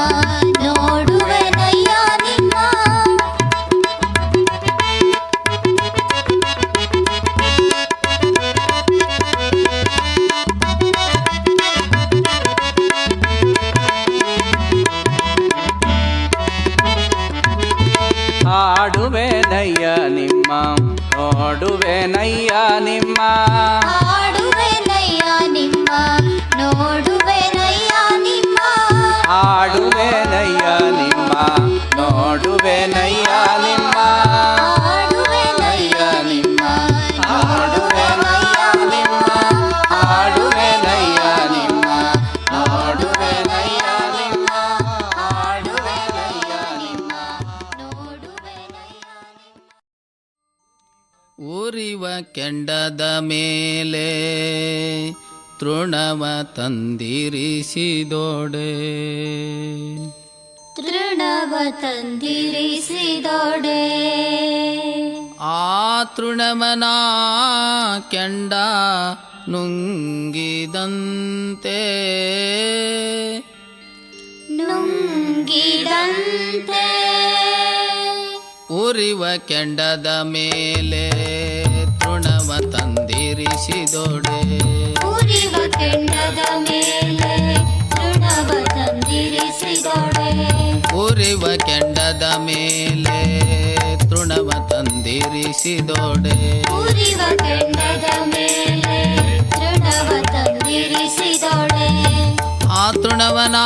ನೋಡುವೆನಯ್ಯ ನಿಮ್ಮ ಹಾಡುವೆನಯ್ಯ ನಿಮ್ಮ ನೋಡುವೆನಯ್ಯ ನಿಮ್ಮ ಹಾಡುವೆನಯ್ಯ ನಿಮ್ಮ ನೋಡುವೆನಯ್ಯ ನಿಮ್ಮ ಹಾಡುವೆನಯ್ಯ ನಿಮ್ಮ ನೋಡುವೆನಯ್ಯ ನಿಮ್ಮ ಹಾಡುವೆನಯ್ಯ ನಿಮ್ಮ ಹಾಡುವೆನಯ್ಯ ನಿಮ್ಮ ಹಾಡುವೆನಯ್ಯ ನಿಮ್ಮ ನೋಡುವೆನಯ್ಯ ನಿಮ್ಮ ಹಾಡು ಉರಿವ ಕೆಂಡದ ಮೇಲೆ ತೃಣವ ತಂದಿರಿಸಿದೋಡೆ ತೃಣವ ತಂದಿರಿಸಿದೊಡೆ ಆ ತೃಣವನ ಕೆಂಡ ನುಂಗಿದಂತೆ ನುಂಗಿದಂತೆ ಉರಿವ ಕೆಂಡದ ಮೇಲೆ ತೃಣವ ತಂದಿರಿಸಿದೊಡೆ ಉರಿವ ಕೆಂಡದ ಮೇಲೆ ತೃಣವ ತಂದಿರಿಸಿದೊಡೆ ಉರಿವ ಕೆಂಡದ ಮೇಲೆ ತೃಣವ ತಂದಿರಿಸಿದೊಡೆ ಉರಿವ ಕೆಂಡದ ಮೇಲೆ ತೃಣವ ತಂದಿರಿಸಿದೊಡೆ ಆ ತೃಣವನ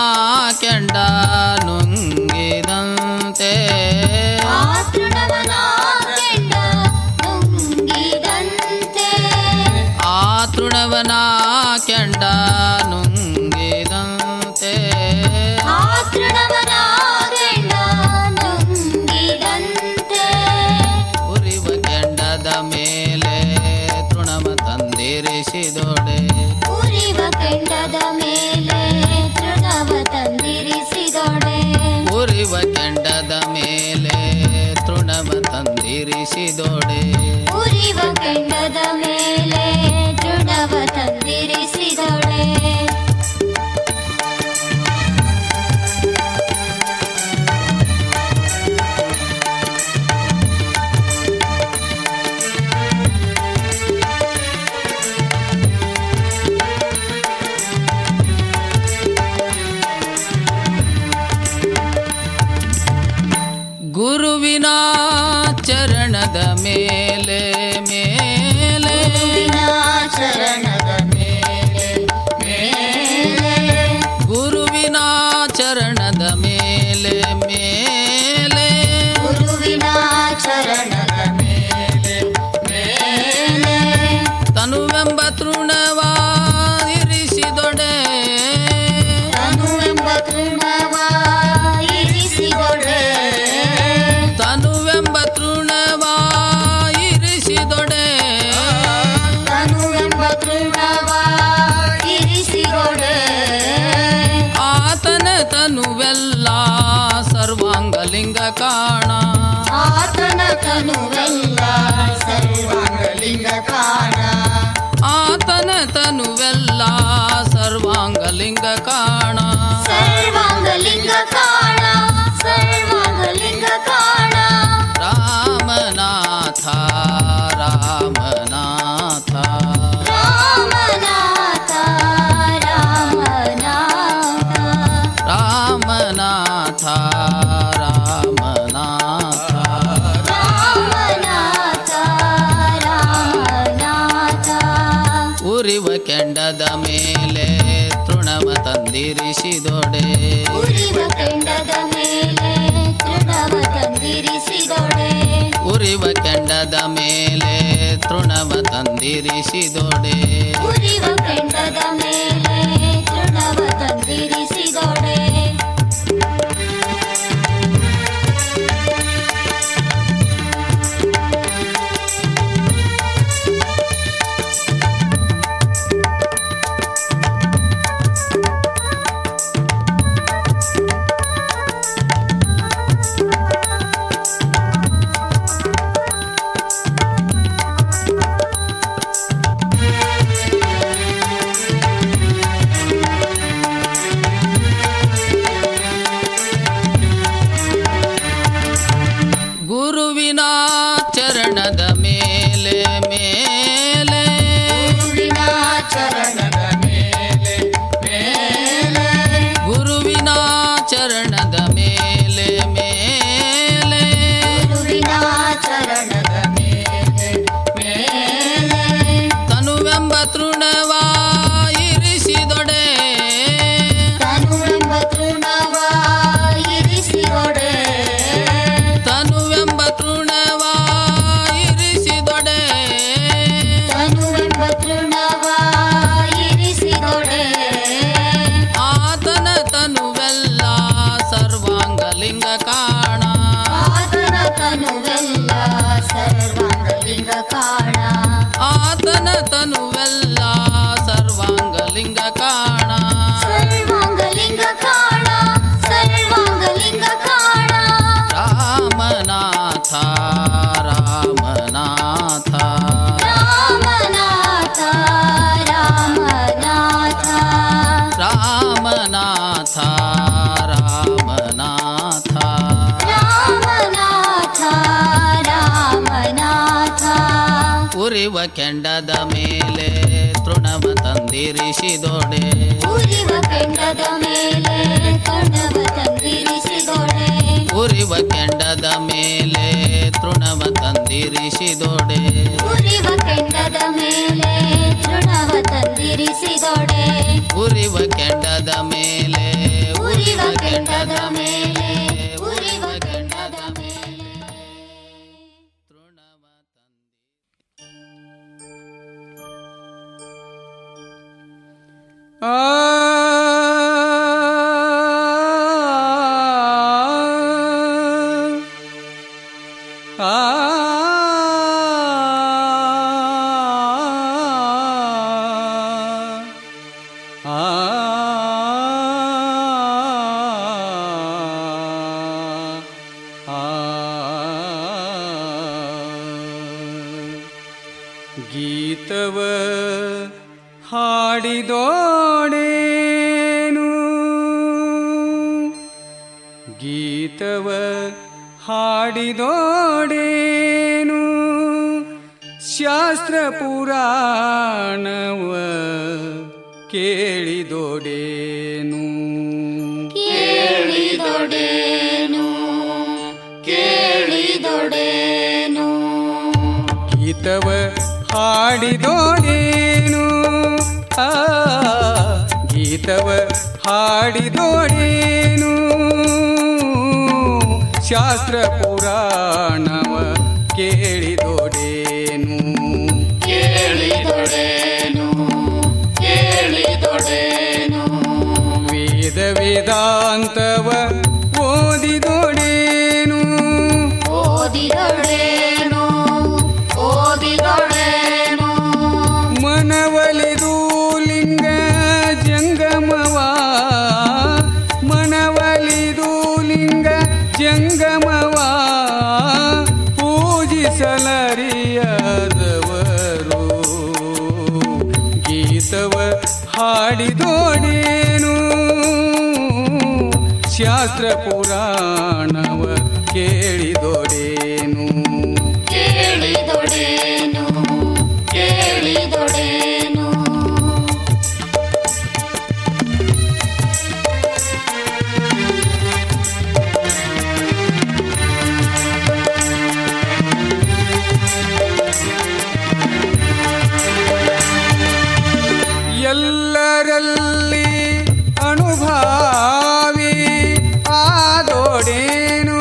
ಕೆಂಡ ನುಂಗಿದಂತೆ ಆ ತೃಣವನ ಕೆಂಡ ನುಂಗಿದಂತೆ ಆ ತೃಣವನ ಕೆಂಡ ನುಂಗಿದಂತೆ ಆ ತೃಣವನ ಕೆಂಡ ನುಂಗಿದಂತೆ ಉರಿವ ಕೆಂಡದ ಮೇಲೆ ತೃಣವ ತಂದಿರಿಸಿದೊಡೆ ಉರಿವ ಕೆಂಡದ ಮೇಲೆ ತೃಣವ ತಂದಿರಿಸಿದೊಡೆ ಉರಿವ ಕೆಂಡದ ಮೇಲೆ ತೃಣವ ತಂದಿರಿಸಿದೊಡೆ ಉರಿವ ಕೆಂಡದ ಮೇಲೆ ತೃಣವ ತಂದಿರಿಸಿದೊಡೆ ಗುರುವಿನ ಚರಣದ ಮೇಲೆ ಮೇಲೆ ಗುರುವಿನ ಚರಣದ ಮೇಲೆ ಮೇಲೆ ಗುರುವಿನ ಚರಣದ ಮೇಲೆ ಮೇಲೆ ಗುರುವಿನ ಚರಣದ ಮೇಲೆ ಮೇಲೆ ತನುವೆಂಬ ತೃಣವ ಇರಿಸಿದೊಡೆ ತನುವೆಂಬ ತೃಣವ ಇರಿಸಿದೊಡೆ ತನುವೆಂಬ ತೃಣವ ಇರಿಸಿದೊಡೆ ತನುವೆಂಬ ತೃಣವ ಇರಿಸಿದೊಡೆ ಆತನ ತನುವೆಲ್ಲ ಸರ್ವಾಂಗಲಿಂಗ ಕಾಣ ಆತನ ತನುವೆಲ್ಲ ಸರ್ವಾಂಗಲಿಂಗ ಕಾಣ ಆತನ ತನುವೆಲ್ಲ ಸರ್ವಾಂಗಲಿಂಗ ಕಾಣ ಸರ್ವಾಂಗಲಿಂಗ ಕಾಣ ಸರ್ವಾಂಗಲಿಂಗ ಕಾಣ ರಾಮನಾಥ ರಾಮನಾಥ ರಾಮನಾಥ ರಾಮನಾಥ ರಾಮನಾಥ ರಾಮನಾಥ ರಾಮನಾಥ ರಾಮನಾಥ ಉರಿವ ಕೆಂಡದ ಮೇಲೆ ತೃಣವ ತಂದಿರಿಸಿದೊಡೆ ಉರಿವ ಕೆಂಡದ ಮೇಲೆ ತೃಣವ ತಂದಿರಿಸಿದೊಡೆ ಉರಿವ ಕೆಂಡದ ಮೇಲೆ ತೃಣವ ತಂದಿರಿಸಿದೊಡೆ ಉರಿವ ಕೆಂಡದ ಮೇಲೆ ತೃಣವ ತಂದಿರಿಸಿದೊಡೆ ಗುರುವಿನ ಚರಣದ ಮೇಲೆ ಮೇಲೆ ಗುರುವಿನ ಚರಣದ ಮೇಲೆ ಮೇಲೆ ಗುರುವಿನ ಚರಣದ ಮೇಲೆ ಮೇಲೆ ಗುರುವಿನ ಚರಣದ ಮೇಲೆ ಮೇಲೆ ತನುವೆಂಬ ತೃಣವ ಇರಿಸಿದೊಡೆ ತನುವೆಂಬ ತೃಣವ ಇರಿಸಿದೊಡೆ ತನುವೆಂಬ ತೃಣವ ಇರಿಸಿದೊಡೆ ತನುವೆಂಬ ತೃಣವ ಇರಿಸಿದೊಡೆ ಆತನ ತನುವೆಲ್ಲ ಸರ್ವಾಂಗಲಿಂಗ ಕಾಣ ಆತನ ತನುವೆಲ್ಲ ಸರ್ವಾಂಗಲಿಂಗ ಲಿಂಗ ಕಾಣ ಆತನ ತನುವೆಲ್ಲ ಸರ್ವಾಂಗಲಿಂಗ ಕಾಣ ಸರ್ವಾಂಗಲಿಂಗ ಕಾಣ ಸರ್ವಾಂಗಲಿಂಗ ಕಾಣ ರಾಮನಾಥ ರಾಮನಾಥ ರಾಮನಾಥ ರಾಮನಾಥ ರಾಮನಾಥ ರಾಮನಾಥ ರಾಮನಾಥ ರಾಮನಾಥ ಉರಿವ ಕೆಂಡದ ಮೇಲೆ ತೃಣವ ತಂದಿರಿಸಿದೊಡೆ ಉರಿವ ಕೆಂಡದ ಮೇಲೆ ತೃಣವ ತಂದಿರಿಸಿದೊಡೆ ಉರಿವ ಕೆಂಡದ ಮೇಲೆ ತೃಣವ ತಂದಿರಿಸಿದೊಡೆ ಉರಿವ ಕೆಂಡದ ಮೇಲೆ ತೃಣವ ತಂದಿರಿಸಿದೊಡೆ ಉರಿವ ಕೆಂಡದ ಮೇಲೆ ಉರಿವ ಕೆಂಡದ ಮೇಲೆ ಉರಿವ ಕೆಂಡದ ಮೇಲೆ ತೃಣವ ಗೀತವ ಹಾಡಿದೋಡೇನು ಗೀತವ ಹಾಡಿದೋಡೇನು ಶಾಸ್ತ್ರ ಪುರಾಣವ ಕೇಳಿದೋಡೇನು ಕೇಳಿದೊಡೇನು ಕೇಳಿದೊಡೇನು ಗೀತವ ಹಾಡಿದೋಡೇನು ಆ ಗೀತವ ಹಾಡಿದೋಡೇನು ಶಾಸ್ತ್ರ ಪುರಾಣವ ಕೇಳಿದೋಡೇನು ಕೇಳಿದೊಡೇನು ಕೇಳಿದೊಡೇನು ವೇದ ವೇದಾಂತವ ಓದಿದೋಡೇನು ಓದಿದೊಡೇನು ಓದಿದೊಡೇನು ಮನವಲಿದು ಲಿಂಗ ಜಂಗಮವ ಮನವಲಿದು ಲಿಂಗ ಜಂಗಮವ ಪೂಜಿಸಲರಿಯದವರು ಗೀತವ ಹಾಡಿದೋಡೇನು ಶಾಸ್ತ್ರ ಪುರಾಣವ ಕೇಳಿದೋಡೇನು ಕೇಳಿದೊಡೇನು ಕೇಳಿದೊಡೇನು ಎಲ್ಲರಲ್ಲಿ ಅನುಭಾವಿ ಆದೋಡೇನು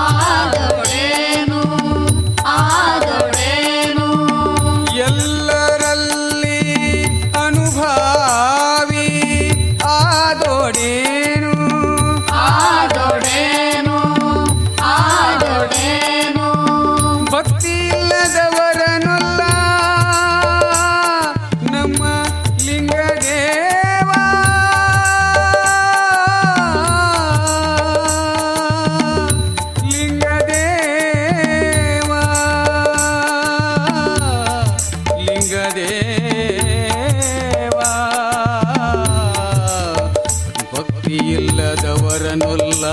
ಆದೊಡೇನು ಆದೊಡೇನು ಎಲ್ಲರಲ್ಲಿ ಅನುಭಾವಿ ಆದೋಡೇನು ಆದೊಡೇನು ಆದೊಡೇನು ಭಕ್ತಿ ಇಲ್ಲದವರನಲ್ಲ ನಮ್ಮ ಲಿಂಗದೇವ ಲಿಂಗದೇವ ಲಿಂಗದೇವ ಭಕ್ತಿ ಇಲ್ಲದವರನಲ್ಲ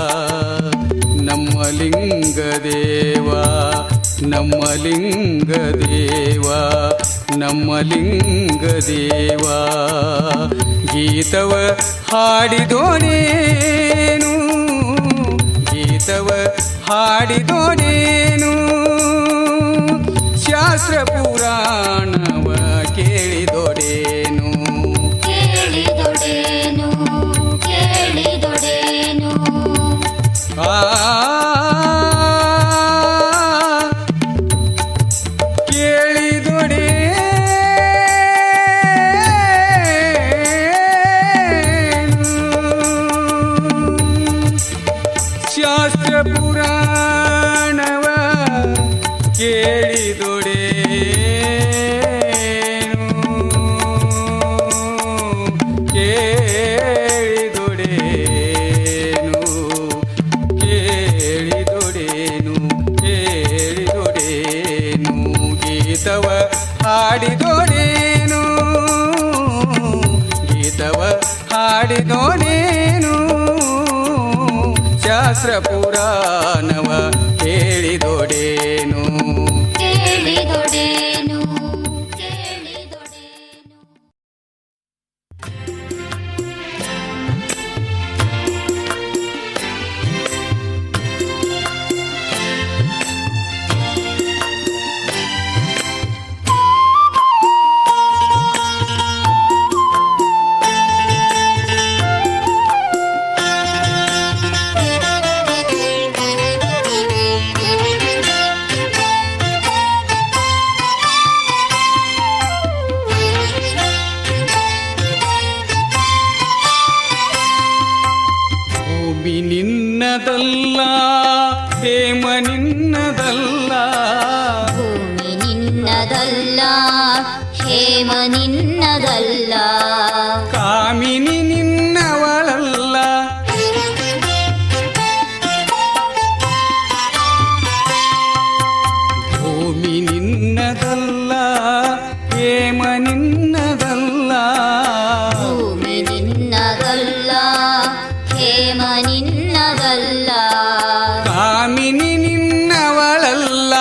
ನಮ್ಮ ಲಿಂಗದೇವ ನಮ್ಮ ಲಿಂಗದೇವ ನಮ್ಮ ಲಿಂಗದೇವ ಗೀತವ ಹಾಡಿದೋಡೇನು ಗೀತವ ಹಾಡಿದೋಡೇನು ಶಾಸ್ತ್ರ ಪುರಾಣವ ಕೇಳಿದೋಡೇನು ಕೇಳಿದೊಡೇನು ಕೇಳಿದೊಡೇನು ಆ ಕೇಳಿದೊಡೆ ಶಾಸ್ತ್ರ ಪುರಾಣವ ಕೇಳಿದೊಡೆ ಹಾಡಿದೋಡೇನು ಗೀತವ ಹಾಡಿದೋಡೇನು ಶಾಸ್ತ್ರ ಪುರಾಣವ ಕೇಳಿದೋಡೇನು ಕೇಳಿದೊಡೇನು ಕೇಳಿದೊಡೇನು. ಭೂಮಿ ನಿನ್ನದಲ್ಲ ಹೇಮ ನಿನ್ನದಲ್ಲ ಭೂಮಿ ನಿನ್ನದಲ್ಲ ಹೇಮ ನಿನ್ನದಲ್ಲ ಕಾಮಿನಿ ನಿನ್ನವಳಲ್ಲ ಭೂಮಿ ನಿನ್ನದಲ್ಲ ಹೇಮ ನಿನ್ನದಲ್ಲ ಭೂಮಿ ನಿನ್ನದಲ್ಲ ಹೇಮ ನಿನ್ನದಲ್ಲ ಕಾಮಿನಿ ನಿನ್ನವಳಲ್ಲ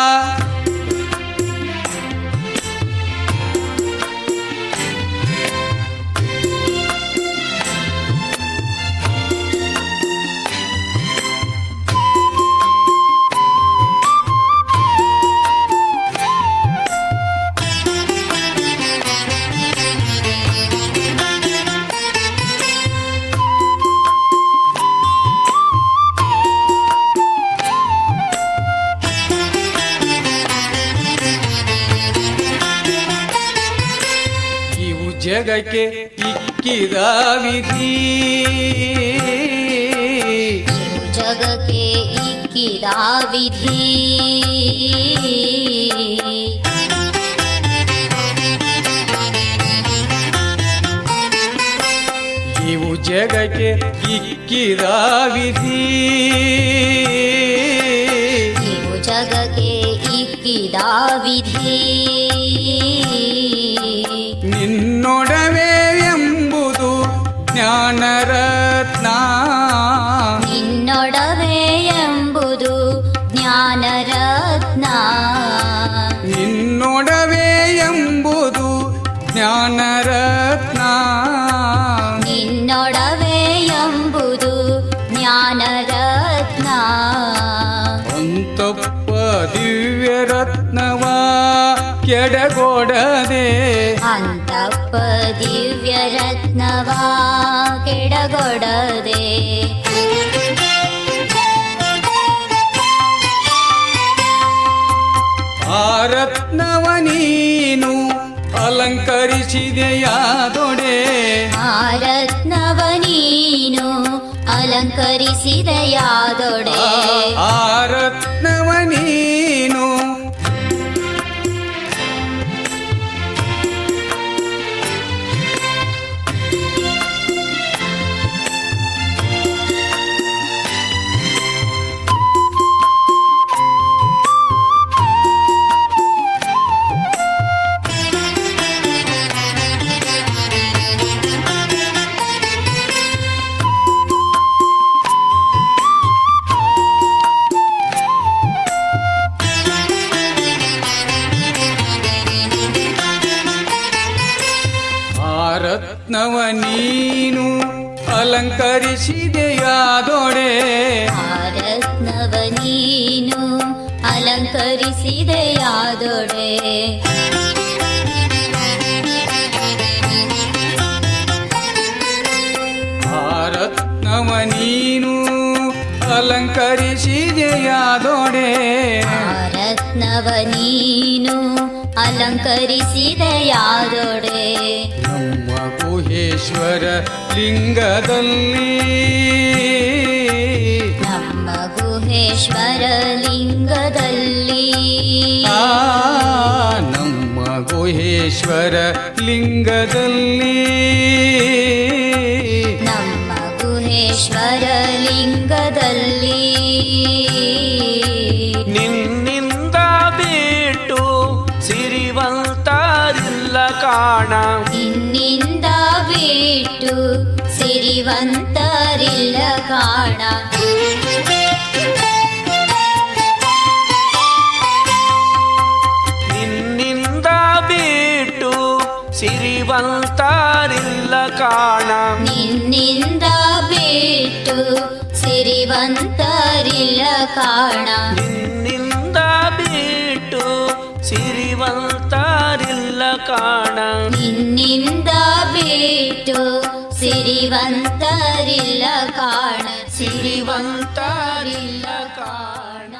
ಇವು ಜಗಕ್ಕೆ ಇಕ್ಕಿದ ವಿಧಿ ಇವು ಜಗಕ್ಕೆ ಇಕ್ಕಿದ ವಿಧಿ ಇವು ಜಗಕ್ಕೆ ಇಕ್ಕಿದ ವಿಧಿ ಇವು ಜಗಕ್ಕೆ ಇಕ್ಕಿದ ವಿಧಿ ನಿನ್ನೊಡವೆ ಎಂಬುದು ಜ್ಞಾನರತ್ನ ನಿನ್ನೊಡವೆ ಎಂಬುದು ಜ್ಞಾನರತ್ನ ನಿನ್ನೊಡವೆ ಎಂಬುದು ಜ್ಞಾನರತ್ನ ನಿನ್ನೊಡವೆ ಎಂಬುದು ಜ್ಞಾನರತ್ನ ಅಂತಪ್ಪ ದಿವ್ಯ ರತ್ನವ ಕೆಡಗೊಡದೆ ಅಂತಪ್ಪ ದಿವ್ಯ ರತ್ನವ ಕೆಡಗೊಡದೆ ಆ ರತ್ನವ ನೀನು ಅಲಂಕರಿಸಿದೆಯಾದೊಡೆ ಆ ರತ್ನವ ನೀನು ಅಲಂಕರಿಸಿದೆಯಾದೊಡೆ ಆ ರತ್ನವ ನೀನು ರತ್ನವ ನೀನು ಅಲಂಕರಿಸಿದೆಯಾದೊಡೆ ಆ ರತ್ನವ ನೀನು ಅಲಂಕರಿಸಿದೆಯಾದೊಡೆ ಆ ರತ್ನವ ನೀನು ಅಲಂಕರಿಸಿದೆಯಾದೊಡೆ ಆ ರತ್ನವ ನೀನು ಅಲಂಕರಿಸಿದೆಯಾದೊಡೆ ನಮ್ಮ ಗುಹೇಶ್ವರ ಲಿಂಗದಲ್ಲಿ ನಮ್ಮ ಗುಹೇಶ್ವರ ಲಿಂಗದಲ್ಲಿ ನಮ್ಮ ಗುಹೇಶ್ವರ ಲಿಂಗದಲ್ಲಿ ನಮ್ಮ ಗುಹೇಶ್ವರ ಲಿಂಗದಲ್ಲಿ ನಿನ್ನಿಂದ ಬಿಟ್ಟು ಸಿರಿವಂತರಿಲ್ಲ ಕಾಣ. ನಿನ್ನಿಂದ ಬಿಟ್ಟು ಸಿರಿವಂತರಿಲ್ಲ ಕಾಣ. ನಿನ್ನಿಂದ ಬಿಟ್ಟು ಸಿರಿವಂತರಿಲ್ಲ ಕಾಣ. ನಿನ್ನಿಂದ ಬಿಟ್ಟು ಸಿರಿವಂತರಿಲ್ಲ ಕಾಣ. ನಿನ್ನಿಂದ ಬಿಟ್ಟು ಸಿರಿವಂತರಿಲ್ಲ ಕಾಣ. ನಿನ್ನಿಂದ ಬಿಟ್ಟು ಸಿರಿವಂತರಿಲ್ಲ ಕಾಣ. ಸಿರಿವಂತರಿಲ್ಲ ಕಾಣ.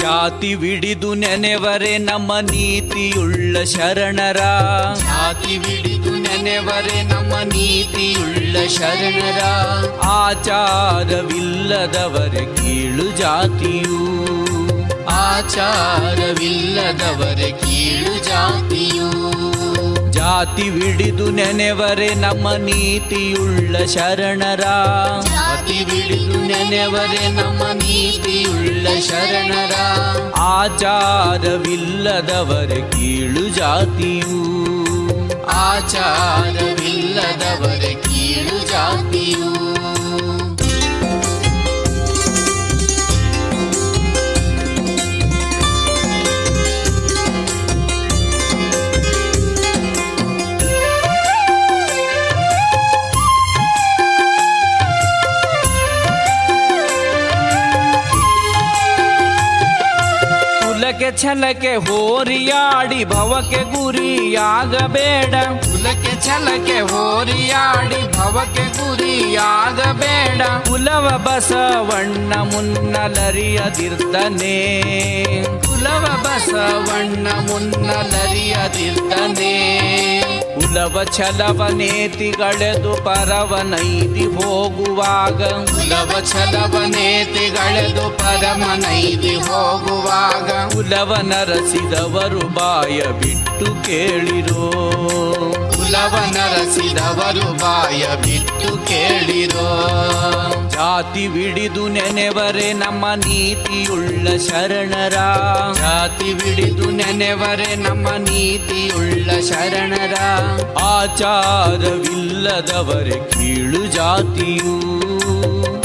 ಜಾತಿವಿಡಿದು ನೆನೆವರೆ ನಮ್ಮ ನೀತಿಯುಳ್ಳ ಶರಣರ. ಜಾತಿವಿಡಿದು ನೆನೆವರೆ ನಮ್ಮ ನೀತಿಯುಳ್ಳ ಶರಣರ. ಆಚಾರವಿಲ್ಲದವರೆ ಕೀಳು ಜಾತಿಯು. ಆಚಾರವಿಲ್ಲದವರೆ ಕೀಳು ಜಾತಿಯು. ಜಾತಿವಿಡಿದು ನೆನೆವರೆ ನಮ್ಮ ನೀತಿಯುಳ್ಳ ಶರಣರ. ಜಾತಿವಿಡಿದು ನೆನೆವರೆ ನಮ್ಮ ನೀತಿಯುಳ್ಳ ಶರಣರ. ಆಚಾರವಿಲ್ಲದವರೆ ಕೀಳು ಜಾತಿಯು. ಆಚಾರವಿಲ್ಲದವರೆ ಕೀಳು ಜಾತಿಯು. ಕುಲಕ್ಕೆ ಛಲಕ್ಕೆ ಹೋರಿಯಾಡಿ ಭವಕ್ಕೆ ಗುರಿಯಾಗಬೇಡ. ಕುಲಕ್ಕೆ ಛಲಕ್ಕೆ ಹೋರಿಯಾಡಿ ಭವಕ್ಕೆ ಗುರಿಯಾಗಬೇಡ. ಕುಲವ ಬಸವಣ್ಣ ಮುನ್ನಲರಿಯದಿರ್ದನೆ. ಕುಲವ ಬಸವಣ್ಣ ಮುನ್ನಲರಿಯದಿರ್ದನೆ. ಕುಲವ ಛಲವ ನೇತಿಗಳೆದು ಪರವನೈದಿ ಹೋಗುವಾಗ. ಕುಲವ ಛಲವ ನೇತಿಗಳೆದು ಪರಮನೈದಿ ಹೋಗುವಾಗ. ಕುಲವ ನರಸಿದವರು ಬಾಯ ಬಿಟ್ಟು ಕೇಳಿರೋ. ಕುಲವ ನರಸಿದವರು ಬಾಯ ಬಿಟ್ಟು ಕೇಳಿರೋ. ಜಾತಿವಿಡಿದು ನೆನೆವರೆ ನಮ್ಮ ನೀತಿಯುಳ್ಳ ಶರಣರ. ಜಾತಿವಿಡಿದು ನೆನೆವರೆ ನಮ್ಮ ನೀತಿಯುಳ್ಳ ಶರಣರ. ಆಚಾರವಿಲ್ಲದವರೆ ಕೀಳು ಜಾತಿಯು.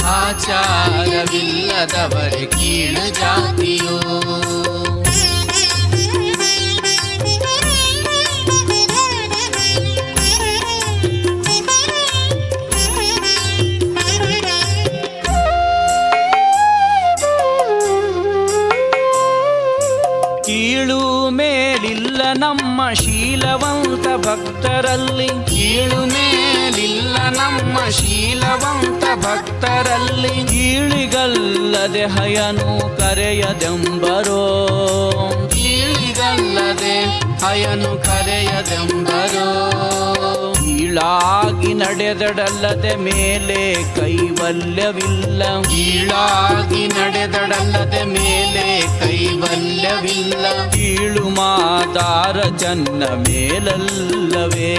ಆಚಾರವಿಲ್ಲದವರೆ ಕೀಳು ಜಾತಿಯು. ಕೀಳು ಮೇಲಿಲ್ಲ ನಮ್ಮ ಶೀಲವಂತ ಭಕ್ತರಲ್ಲಿ. ಕೀಳು ಮೇಲಿಲ್ಲ ನಮ್ಮ ಶೀಲವಂತ ಭಕ್ತರಲ್ಲಿ. ಕೀಳಿಗಲ್ಲದೆ ಹಯನು ಕರೆಯದೆಂಬರೋ. ಕೀಳಿಗಲ್ಲದೆ ಹಯನು ಕರೆಯದೆಂಬರೋ. ಕೀಳಾಗಿ ನಡೆದಡಲ್ಲದೆ ಮೇಲೆ ಕೈವಲ್ಯವಿಲ್ಲ. ಕೀಳಾಗಿ ನಡೆದಡಲ್ಲದೆ ಮೇಲೆ ಕೈವಲ್ಯವಿಲ್ಲ. ಕೀಳು ಮಾದಾರ ಚನ್ನ ಮೇಲಲ್ಲವೇ.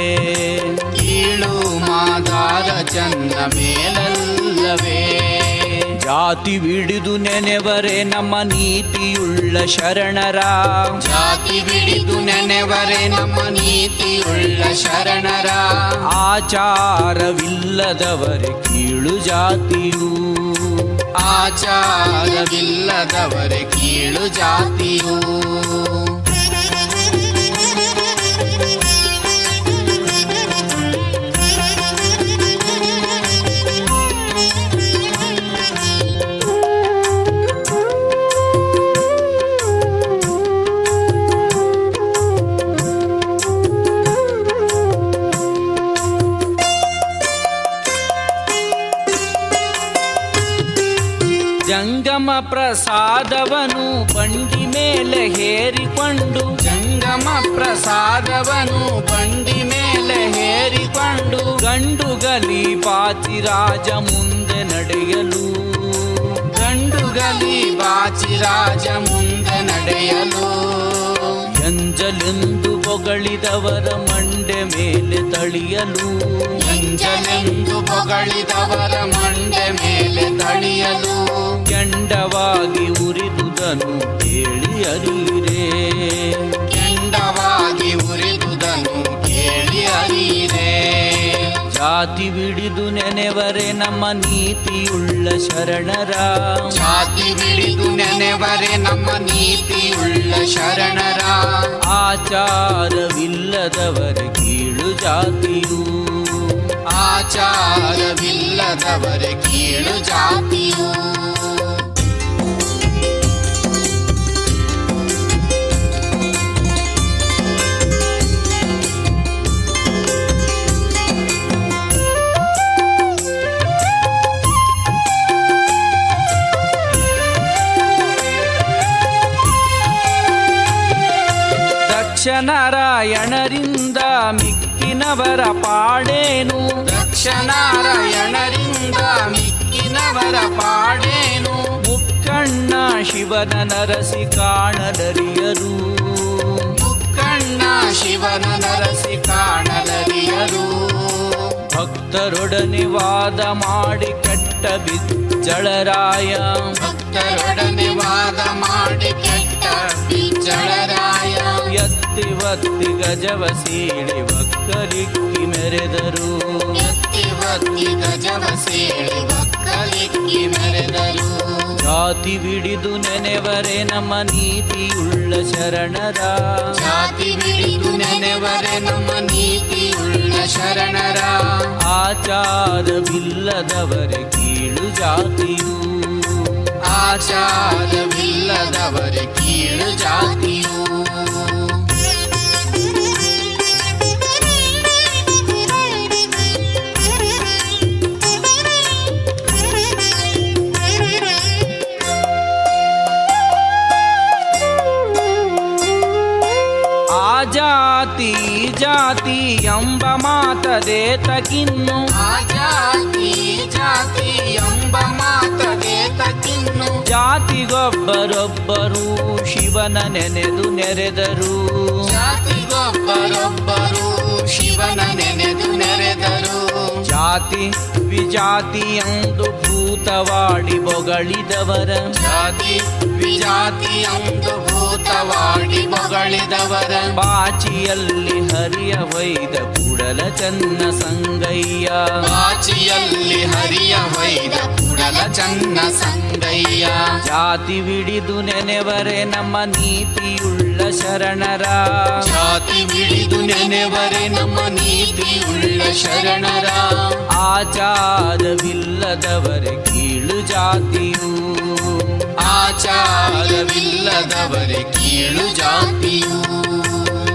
ಕೀಳು ಮಾದಾರ ಚನ್ನ ಮೇಲಲ್ಲವೇ. ಜಾತಿವಿಡಿದು ನೆನೆವರೆ ನಮ್ಮ ನೀತಿಯುಳ್ಳ ಶರಣರ. ಜಾತಿವಿಡಿದು ನೆನೆವರೆ ನಮ್ಮ ನೀತಿಯುಳ್ಳ ಶರಣರ. ಆಚಾರವಿಲ್ಲದವರೆ ಕೀಳು ಜಾತಿಯು. ಆಚಾರವಿಲ್ಲದವರೆ ಕೀಳು ಜಾತಿಯು. ಜಂಗಮ ಪ್ರಸಾದವನು ಬಂಡಿ ಮೇಲೆ ಹೇರಿಕೊಂಡು. ಜಂಗಮ ಪ್ರಸಾದವನು ಬಂಡಿ ಮೇಲೆ ಹೇರಿಕೊಂಡು. ಗಂಡುಗ ಗಂಡುಗಲಿ ಬಾಚಿ ರಾಜ ಮುಂದೆ ನಡೆಯಲು, ಗಂಡುಗಲಿ ಬಾಚಿ ರಾಜ ಮುಂದೆ ನಡೆಯಲು, ಎಂಜಲೆಂದು ಹೊಗಳಿದವರ ಮಂಡೆ ಮೇಲೆ ತಳಿಯಲು, ಎಂಜಲೆಂದು ಹೊಗಳಿದವರ ಮಂಡೆ ಮೇಲೆ ತಳಿಯಲು, ಕೆಂಡವಾಗಿ ಉರಿದುದನು ಕೇಳಿ ಅರಿರೇ, ಕೆಂಡವಾಗಿ ಉರಿದುದನು ಕೇಳಿ ಅರಿರೇ. ಜಾತಿ ಬಿಡಿದು ನೆನೆವರೆ ನಮ್ಮ ನೀತಿಯುಳ್ಳ ಶರಣರ, ಜಾತಿ ಬಿಡಿದು ನೆನೆವರೆ ನಮ್ಮ ನೀತಿಯುಳ್ಳ ಶರಣರ, ಆಚಾರವಿಲ್ಲದವರ ಕೀಳು ಜಾತಿಯು, ಆಚಾರವಿಲ್ಲದವರ ಕೀಳು ಜಾತಿಯು. ದಕ್ಷನಾರಾಯಣರಿಂದ ಮಿಕ್ಕಿನವರ ಪಾಡೇನು, ದಕ್ಷನಾರಾಯಣರಿಂದ ಮಿಕ್ಕಿನವರ ಪಾಡೇನು, ಮುಕ್ಕಣ್ಣ ಶಿವನ ನರಸಿ ಕಾಣಲರಿಯರು, ಮುಕ್ಕಣ್ಣ ಶಿವನ ನರಸಿ ಕಾಣಲರಿಯರು, ಭಕ್ತರೊಡನೆ ವಾದ ಮಾಡಿ ಕೆಟ್ಟ ಬಿಜ್ಜಳರಾಯ, ಭಕ್ತರೊಡನೆ ವಾದ ಮಾಡಿ ಕೆಟ್ಟ ಬಿಜ್ಜಳರಾಯ, ಎತ್ತಿ ಒತ್ತಿ ಗಜವ ಸೀಳಿ ಒಕ್ಕಲಿಕ್ಕಿ ಮೆರೆದರು, ಎತ್ತಿ ಒತ್ತಿ ಗಜವ ಸೇರಿ ಒಕ್ಕಲಿಕ್ಕಿ ಮೆರೆದರು. ಜಾತಿ ಬಿಡಿದು ನೆನೆವರೆ ನಮ್ಮ ನೀತಿಯುಳ್ಳ ಶರಣರ, ಜಾತಿ ಬಿಡಿದು ನೆನೆವರೆ ನಮ್ಮ ನೀತಿಯುಳ್ಳ ಶರಣರ, ಆಚಾರವಿಲ್ಲದವರ ಕೀಳು ಜಾತಿಯು, ಆಚಾರವಿಲ್ಲದವರ ಕೀಳು ಜಾತಿಯು. ಆ ಜಾತಿ ಜಾತಿ ಎಂಬ ಮಾತದೆ ತಕಿನ್ನು, ಆ ಜಾತಿ ಜಾತಿ ಎಂಬ ಮಾತದೆ ತಕ್ಕಿನ್ನು, ಜಾತಿಗೊಬ್ಬರೊಬ್ಬರು ಶಿವನ ನೆನೆದು ನೆರೆದರು, ಜಾತಿಗೊಬ್ಬರೊಬ್ಬರು ಶಿವನ ನೆನೆದು ನೆರೆದರು, ಜಾತಿ ವಿಜಾತಿ ಎಂದು ಭೂತವಾಡಿ ಬೊಗಳಿದವರ, ಜಾತಿ ವಿಜಾತಿ ಎಂದು ಭೂತವಾಡಿ ಬೊಗಳಿದವರ, ಬಾಚಿಯಲ್ಲಿ ಹರಿಯ ವೈದ ಕೂಡಲ ಚನ್ನ ಸಂಗಯ್ಯ, ಬಾಚಿಯಲ್ಲಿ ಹರಿಯ ಹೊಯ್ದ ಕೂಡಲ ಚನ್ನ ಸಂಗಯ್ಯ, ಜಾತಿ ಬಿಡಿದು ನೆನೆವರೆ ನಮ್ಮ ನೀತಿಯುಳ್ಳ ಶರಣರ, ಜಾತಿ ಬಿಡಿದು ನೆನೆವರೆ ನಮ್ಮ ನೀತಿಯುಳ್ಳ ಶರಣರ, ಆಚಾರವಿಲ್ಲದವರ ಕೀಳು ಜಾತಿಯು, ಆಚಾರವಿಲ್ಲದವರ ಕೀಳು ಜಾತಿಯು.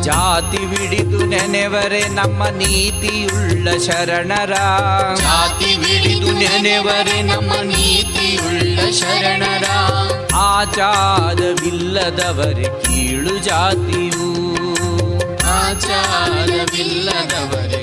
ಜಾತಿ ಬಿಡಿದು ನೆನೆವರೆ ನಮ್ಮ ನೀತಿಯುಳ್ಳ ಶರಣರ, ಜಾತಿ ಬಿಡಿದು ನೆನೆವರೆ ನಮ್ಮ ನೀತಿಯುಳ್ಳ ಶರಣರ, ಆಚಾರವಿಲ್ಲದವರ ಕೀಳು ಜಾತಿಯು, ಆಚಾರವಿಲ್ಲದವರ